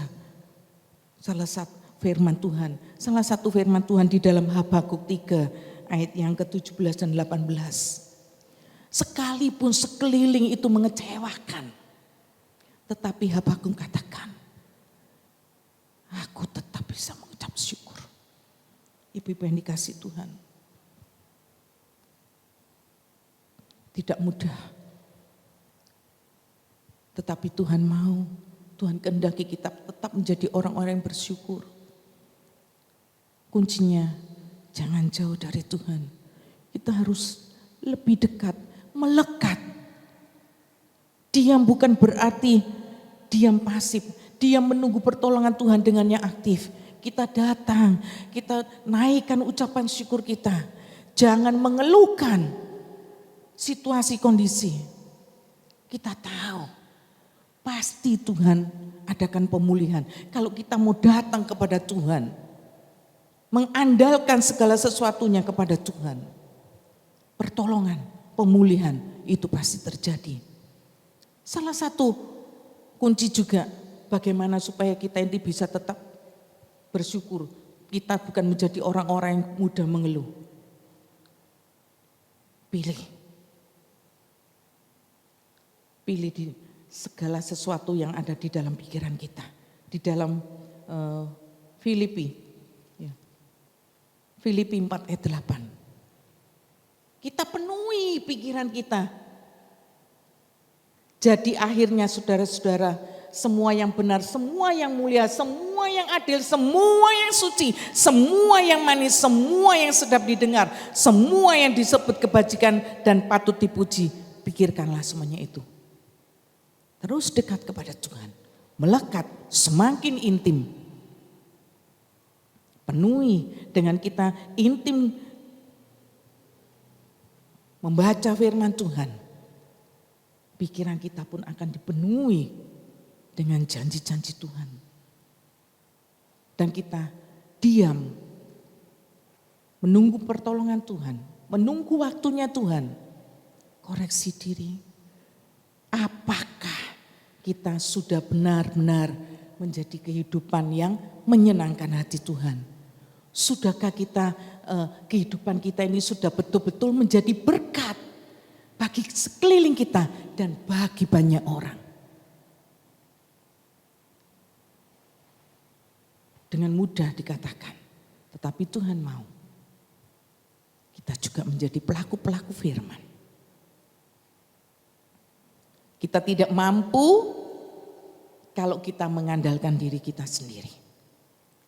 salah satu firman Tuhan di dalam Habakuk 3 ayat yang ke-17 dan 18. Sekalipun sekeliling itu mengecewakan, tetapi Habakuk katakan, aku tetap bisa mengucap syukur. Ibu-ibu yang dikasih Tuhan. Tidak mudah. Tetapi Tuhan mau, Tuhan kehendaki kita tetap menjadi orang-orang yang bersyukur. Kuncinya jangan jauh dari Tuhan. Kita harus lebih dekat, melekat. Diam bukan berarti diam pasif. Diam menunggu pertolongan Tuhan dengan yang aktif. Kita datang, kita naikkan ucapan syukur kita. Jangan mengeluhkan situasi kondisi. Kita tahu pasti Tuhan adakan pemulihan. Kalau kita mau datang kepada Tuhan, mengandalkan segala sesuatunya kepada Tuhan, pertolongan, pemulihan itu pasti terjadi. Salah satu kunci juga bagaimana supaya kita ini bisa tetap bersyukur. Kita bukan menjadi orang-orang yang mudah mengeluh. Pilih di segala sesuatu yang ada di dalam pikiran kita. Di dalam Filipi 4 ayat 8. Kita penuhi pikiran kita. Jadi akhirnya saudara-saudara, semua yang benar, semua yang mulia, semua yang adil, semua yang suci, semua yang manis, semua yang sedap didengar, semua yang disebut kebajikan dan patut dipuji, pikirkanlah semuanya itu. Terus dekat kepada Tuhan, melekat, semakin intim. Penuhi dengan kita intim membaca firman Tuhan. Pikiran kita pun akan dipenuhi dengan janji-janji Tuhan. Dan kita diam, menunggu pertolongan Tuhan, menunggu waktunya Tuhan. Koreksi diri, apakah kita sudah benar-benar menjadi kehidupan yang menyenangkan hati Tuhan? Sudahkah kita, kehidupan kita ini sudah betul-betul menjadi berkat bagi sekeliling kita dan bagi banyak orang? Dengan mudah dikatakan, tetapi Tuhan mau kita juga menjadi pelaku-pelaku firman. Kita tidak mampu kalau kita mengandalkan diri kita sendiri.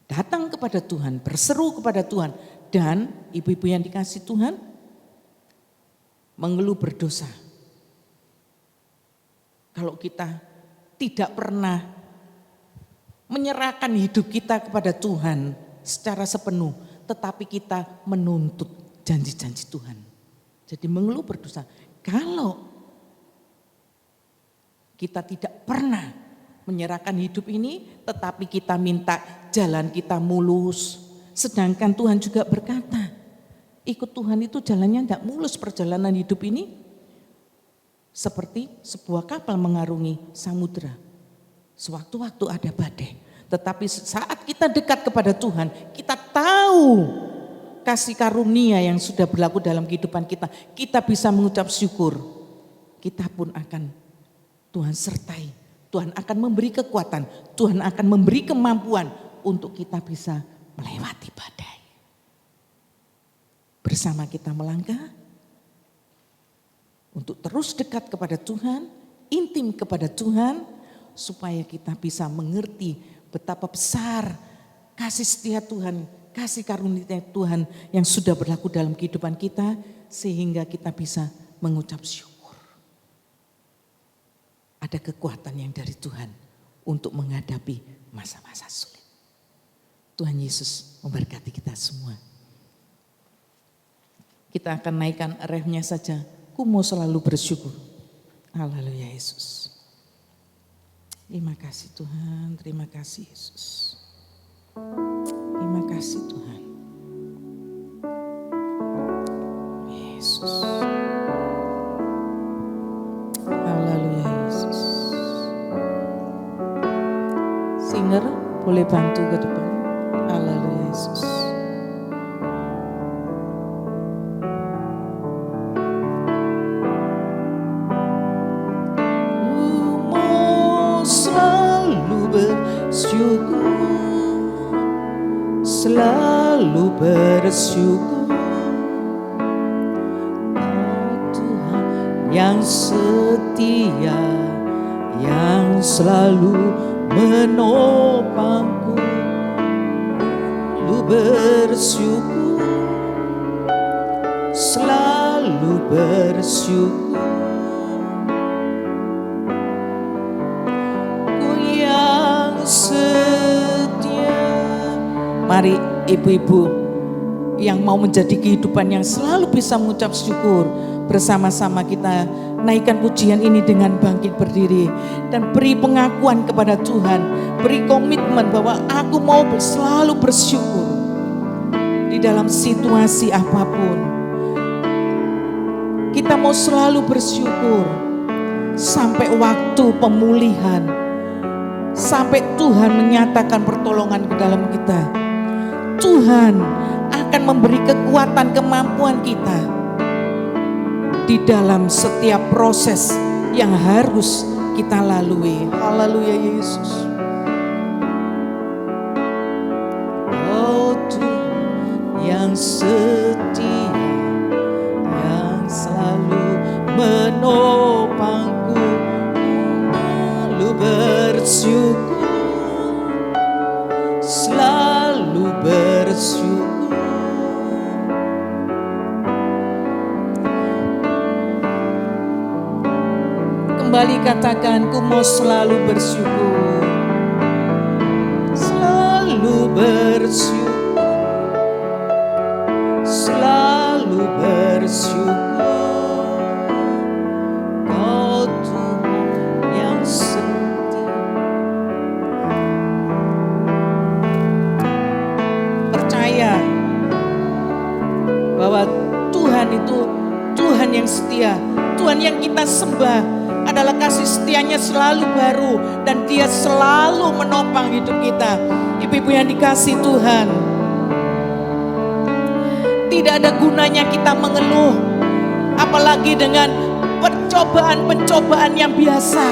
Datang kepada Tuhan, berseru kepada Tuhan, dan ibu-ibu yang dikasih Tuhan, mengeluh berdosa. Kalau kita tidak pernah menyerahkan hidup kita kepada Tuhan secara sepenuh, tetapi kita menuntut janji-janji Tuhan. Jadi mengeluh berdosa. Kalau kita tidak pernah menyerahkan hidup ini, tetapi kita minta jalan kita mulus. Sedangkan Tuhan juga berkata, ikut Tuhan itu jalannya tidak mulus, perjalanan hidup ini seperti sebuah kapal mengarungi samudera. Sewaktu-waktu ada badai. Tetapi saat kita dekat kepada Tuhan, kita tahu kasih karunia yang sudah berlaku dalam kehidupan kita. Kita bisa mengucap syukur. Kita pun akan Tuhan sertai. Tuhan akan memberi kekuatan. Tuhan akan memberi kemampuan untuk kita bisa melewati badai. Bersama kita melangkah untuk terus dekat kepada Tuhan, intim kepada Tuhan, supaya kita bisa mengerti betapa besar kasih setia Tuhan, kasih karunia Tuhan yang sudah berlaku dalam kehidupan kita, sehingga kita bisa mengucap syukur. Ada kekuatan yang dari Tuhan untuk menghadapi masa-masa sulit. Tuhan Yesus memberkati kita semua. Kita akan naikkan refnya saja. Ku mau selalu bersyukur. Haleluya Yesus. Terima kasih Tuhan, terima kasih Yesus. Terima kasih Tuhan. Yesus. Haleluya Yesus. Singer boleh bantu ke depan. Haleluya Yesus. Selalu bersyukur Tuhan yang setia, yang selalu menopangku. Lu bersyukur selalu bersyukur. Ku yang setia. Mari ibu-ibu yang mau menjadi kehidupan yang selalu bisa mengucap syukur, bersama-sama kita naikkan pujian ini dengan bangkit berdiri dan beri pengakuan kepada Tuhan, beri komitmen bahwa aku mau selalu bersyukur di dalam situasi apapun. Kita mau selalu bersyukur sampai waktu pemulihan, sampai Tuhan menyatakan pertolongan ke dalam kita. Tuhan akan memberi kekuatan, kemampuan kita di dalam setiap proses yang harus kita lalui. Haleluya Yesus. Oh Tuhan yang setia, yang selalu menopangku, selalu bersyukur, selalu bersyukur. Kembali katakan, ku mau selalu bersyukur, selalu bersyukur, selalu bersyukur. Kau Tuhan yang setia. Percaya bahwa Tuhan itu Tuhan yang setia, Tuhan yang kita sembah adalah kasih setianya selalu baru dan Dia selalu menopang hidup kita. Ibu-ibu yang dikasih Tuhan, tidak ada gunanya kita mengeluh, apalagi dengan pencobaan-pencobaan yang biasa,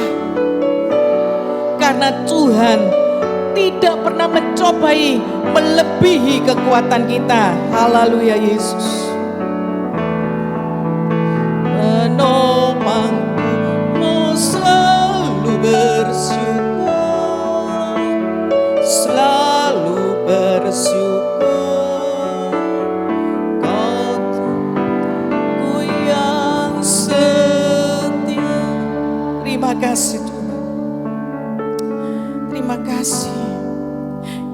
karena Tuhan tidak pernah mencobai melebihi kekuatan kita. Haleluya Yesus. Menopang selalu bersyukur, selalu bersyukur. Kau yang setia. Terima kasih Tuhan. Terima kasih.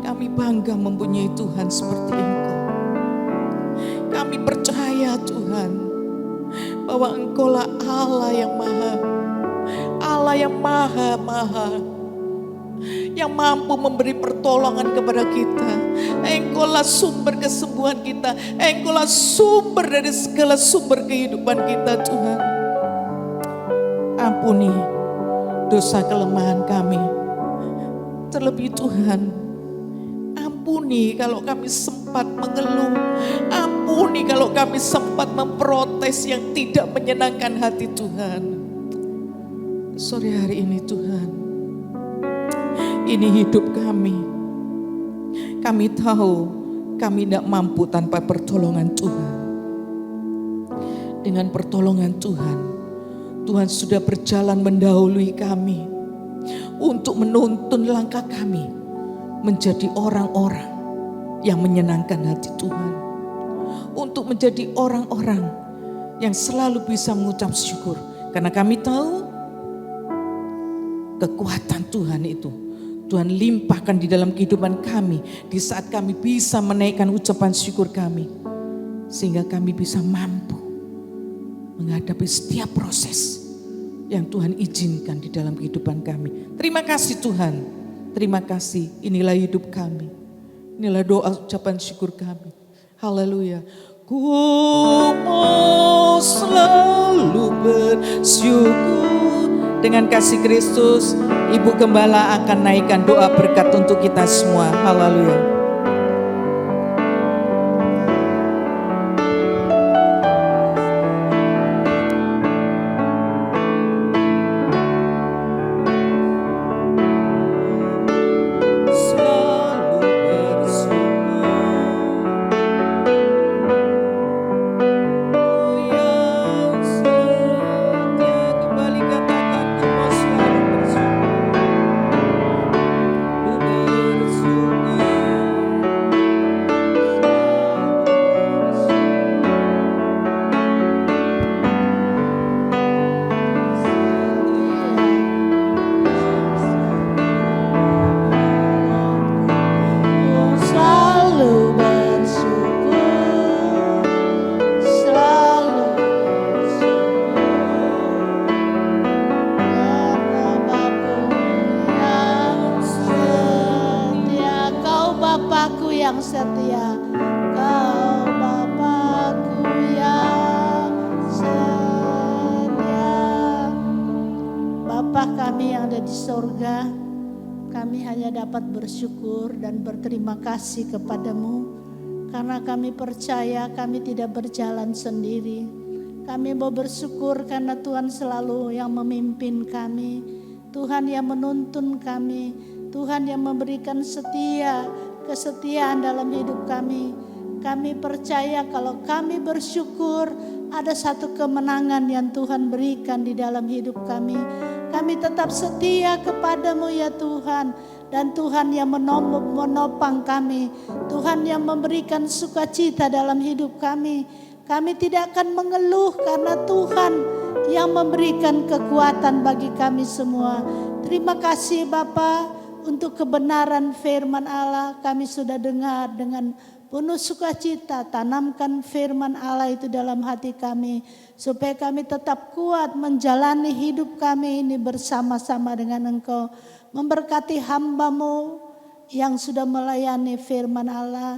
Kami bangga mempunyai Tuhan seperti Engkau. Kami percaya Tuhan bahwa Engkaulah Allah yang maha, yang mampu memberi pertolongan kepada kita. Engkaulah sumber kesembuhan kita, Engkaulah sumber dari segala sumber kehidupan kita Tuhan. Ampuni dosa kelemahan kami. Terlebih Tuhan, ampuni kalau kami sempat mengeluh, ampuni kalau kami sempat memprotes yang tidak menyenangkan hati Tuhan. Sore hari ini Tuhan, ini hidup kami. Kami tahu kami tidak mampu tanpa pertolongan Tuhan. Dengan pertolongan Tuhan, Tuhan sudah berjalan mendahului kami untuk menuntun langkah kami menjadi orang-orang yang menyenangkan hati Tuhan. Untuk menjadi orang-orang yang selalu bisa mengucap syukur. Karena kami tahu kekuatan Tuhan itu Tuhan limpahkan di dalam kehidupan kami di saat kami bisa menaikkan ucapan syukur kami, sehingga kami bisa mampu menghadapi setiap proses yang Tuhan izinkan di dalam kehidupan kami. Terima kasih Tuhan, terima kasih. Inilah hidup kami, inilah doa ucapan syukur kami. Haleluya. Ku mau selalu bersyukur. Dengan kasih Kristus, Ibu Gembala akan naikkan doa berkat untuk kita semua. Haleluya. kami yang ada di sorga, kami hanya dapat bersyukur dan berterima kasih kepadamu, karena kami percaya kami tidak berjalan sendiri. Kami mau bersyukur karena Tuhan selalu yang memimpin kami, Tuhan yang menuntun kami, Tuhan yang memberikan kesetiaan dalam hidup kami. Kami percaya kalau kami bersyukur, ada satu kemenangan yang Tuhan berikan di dalam hidup kami. Kami tetap setia kepadamu ya Tuhan. Dan Tuhan yang menopang kami, Tuhan yang memberikan sukacita dalam hidup kami. Kami tidak akan mengeluh karena Tuhan yang memberikan kekuatan bagi kami semua. Terima kasih Bapa untuk kebenaran firman Allah. Kami sudah dengar dengan penuh sukacita. Tanamkan firman Allah itu dalam hati kami, supaya kami tetap kuat menjalani hidup kami ini bersama-sama dengan Engkau. Memberkati hamba-Mu yang sudah melayani firman Allah,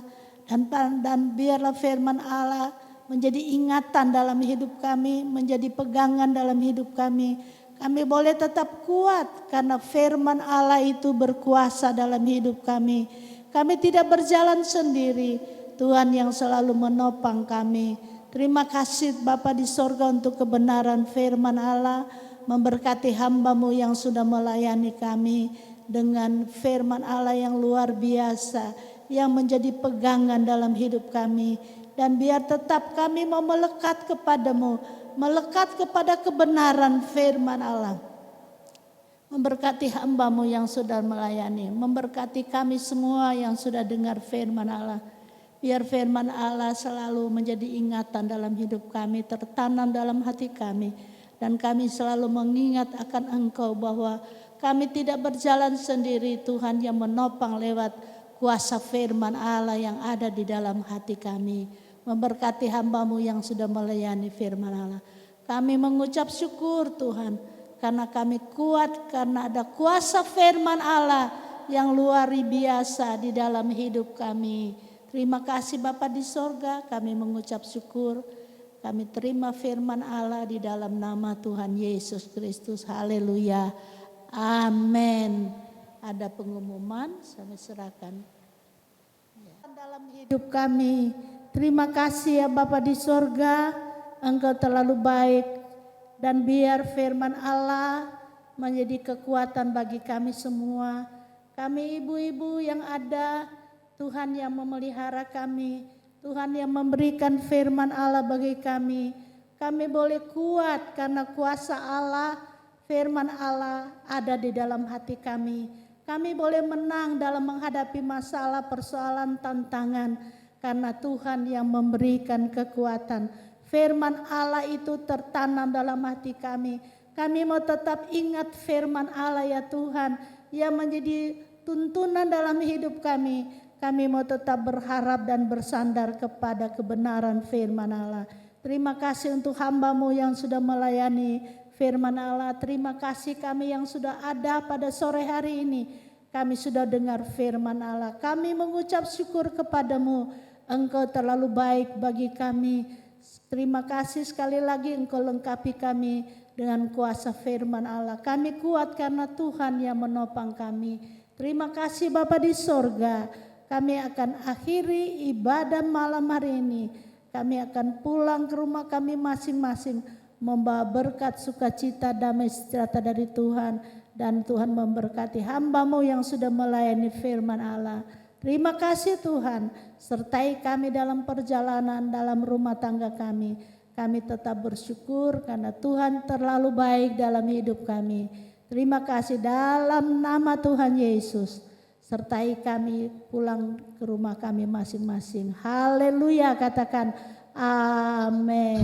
dan biarlah firman Allah menjadi ingatan dalam hidup kami, menjadi pegangan dalam hidup kami. Kami boleh tetap kuat karena firman Allah itu berkuasa dalam hidup kami. Kami tidak berjalan sendiri, Tuhan yang selalu menopang kami. Terima kasih Bapa di sorga untuk kebenaran firman Allah. Memberkati hamba-Mu yang sudah melayani kami dengan firman Allah yang luar biasa, yang menjadi pegangan dalam hidup kami. Dan biar tetap kami mau melekat kepadamu, melekat kepada kebenaran firman Allah. Memberkati hamba-Mu yang sudah melayani, memberkati kami semua yang sudah dengar firman Allah. Biar firman Allah selalu menjadi ingatan dalam hidup kami, tertanam dalam hati kami. Dan kami selalu mengingat akan Engkau bahwa kami tidak berjalan sendiri, Tuhan yang menopang lewat kuasa firman Allah yang ada di dalam hati kami. Memberkati hamba-Mu yang sudah melayani firman Allah. Kami mengucap syukur Tuhan, karena kami kuat karena ada kuasa firman Allah yang luar biasa di dalam hidup kami. Terima kasih Bapa di sorga, kami mengucap syukur. Kami terima firman Allah di dalam nama Tuhan Yesus Kristus. Haleluya. Amin. Ada pengumuman, saya serahkan. Dalam hidup kami, terima kasih ya Bapa di sorga, Engkau terlalu baik. Dan biar firman Allah menjadi kekuatan bagi kami semua. Kami ibu-ibu yang ada, Tuhan yang memelihara kami, Tuhan yang memberikan firman Allah bagi kami. Kami boleh kuat karena kuasa Allah, firman Allah ada di dalam hati kami. Kami boleh menang dalam menghadapi masalah, persoalan, tantangan, karena Tuhan yang memberikan kekuatan. Firman Allah itu tertanam dalam hati kami. Kami mau tetap ingat firman Allah ya Tuhan, yang menjadi tuntunan dalam hidup kami. Kami mau tetap berharap dan bersandar kepada kebenaran firman Allah. Terima kasih untuk hamba-Mu yang sudah melayani firman Allah. Terima kasih kami yang sudah ada pada sore hari ini. Kami sudah dengar firman Allah. Kami mengucap syukur kepadamu. Engkau terlalu baik bagi kami. Terima kasih sekali lagi Engkau lengkapi kami dengan kuasa firman Allah. Kami kuat karena Tuhan yang menopang kami. Terima kasih Bapa di sorga. Kami akan akhiri ibadah malam hari ini. Kami akan pulang ke rumah kami masing-masing, membawa berkat, sukacita, damai sejahtera dari Tuhan. Dan Tuhan memberkati hamba-Mu yang sudah melayani firman Allah. Terima kasih Tuhan, sertai kami dalam perjalanan dalam rumah tangga kami. Kami tetap bersyukur karena Tuhan terlalu baik dalam hidup kami. Terima kasih dalam nama Tuhan Yesus. Sertai kami pulang ke rumah kami masing-masing. Haleluya, katakan amin.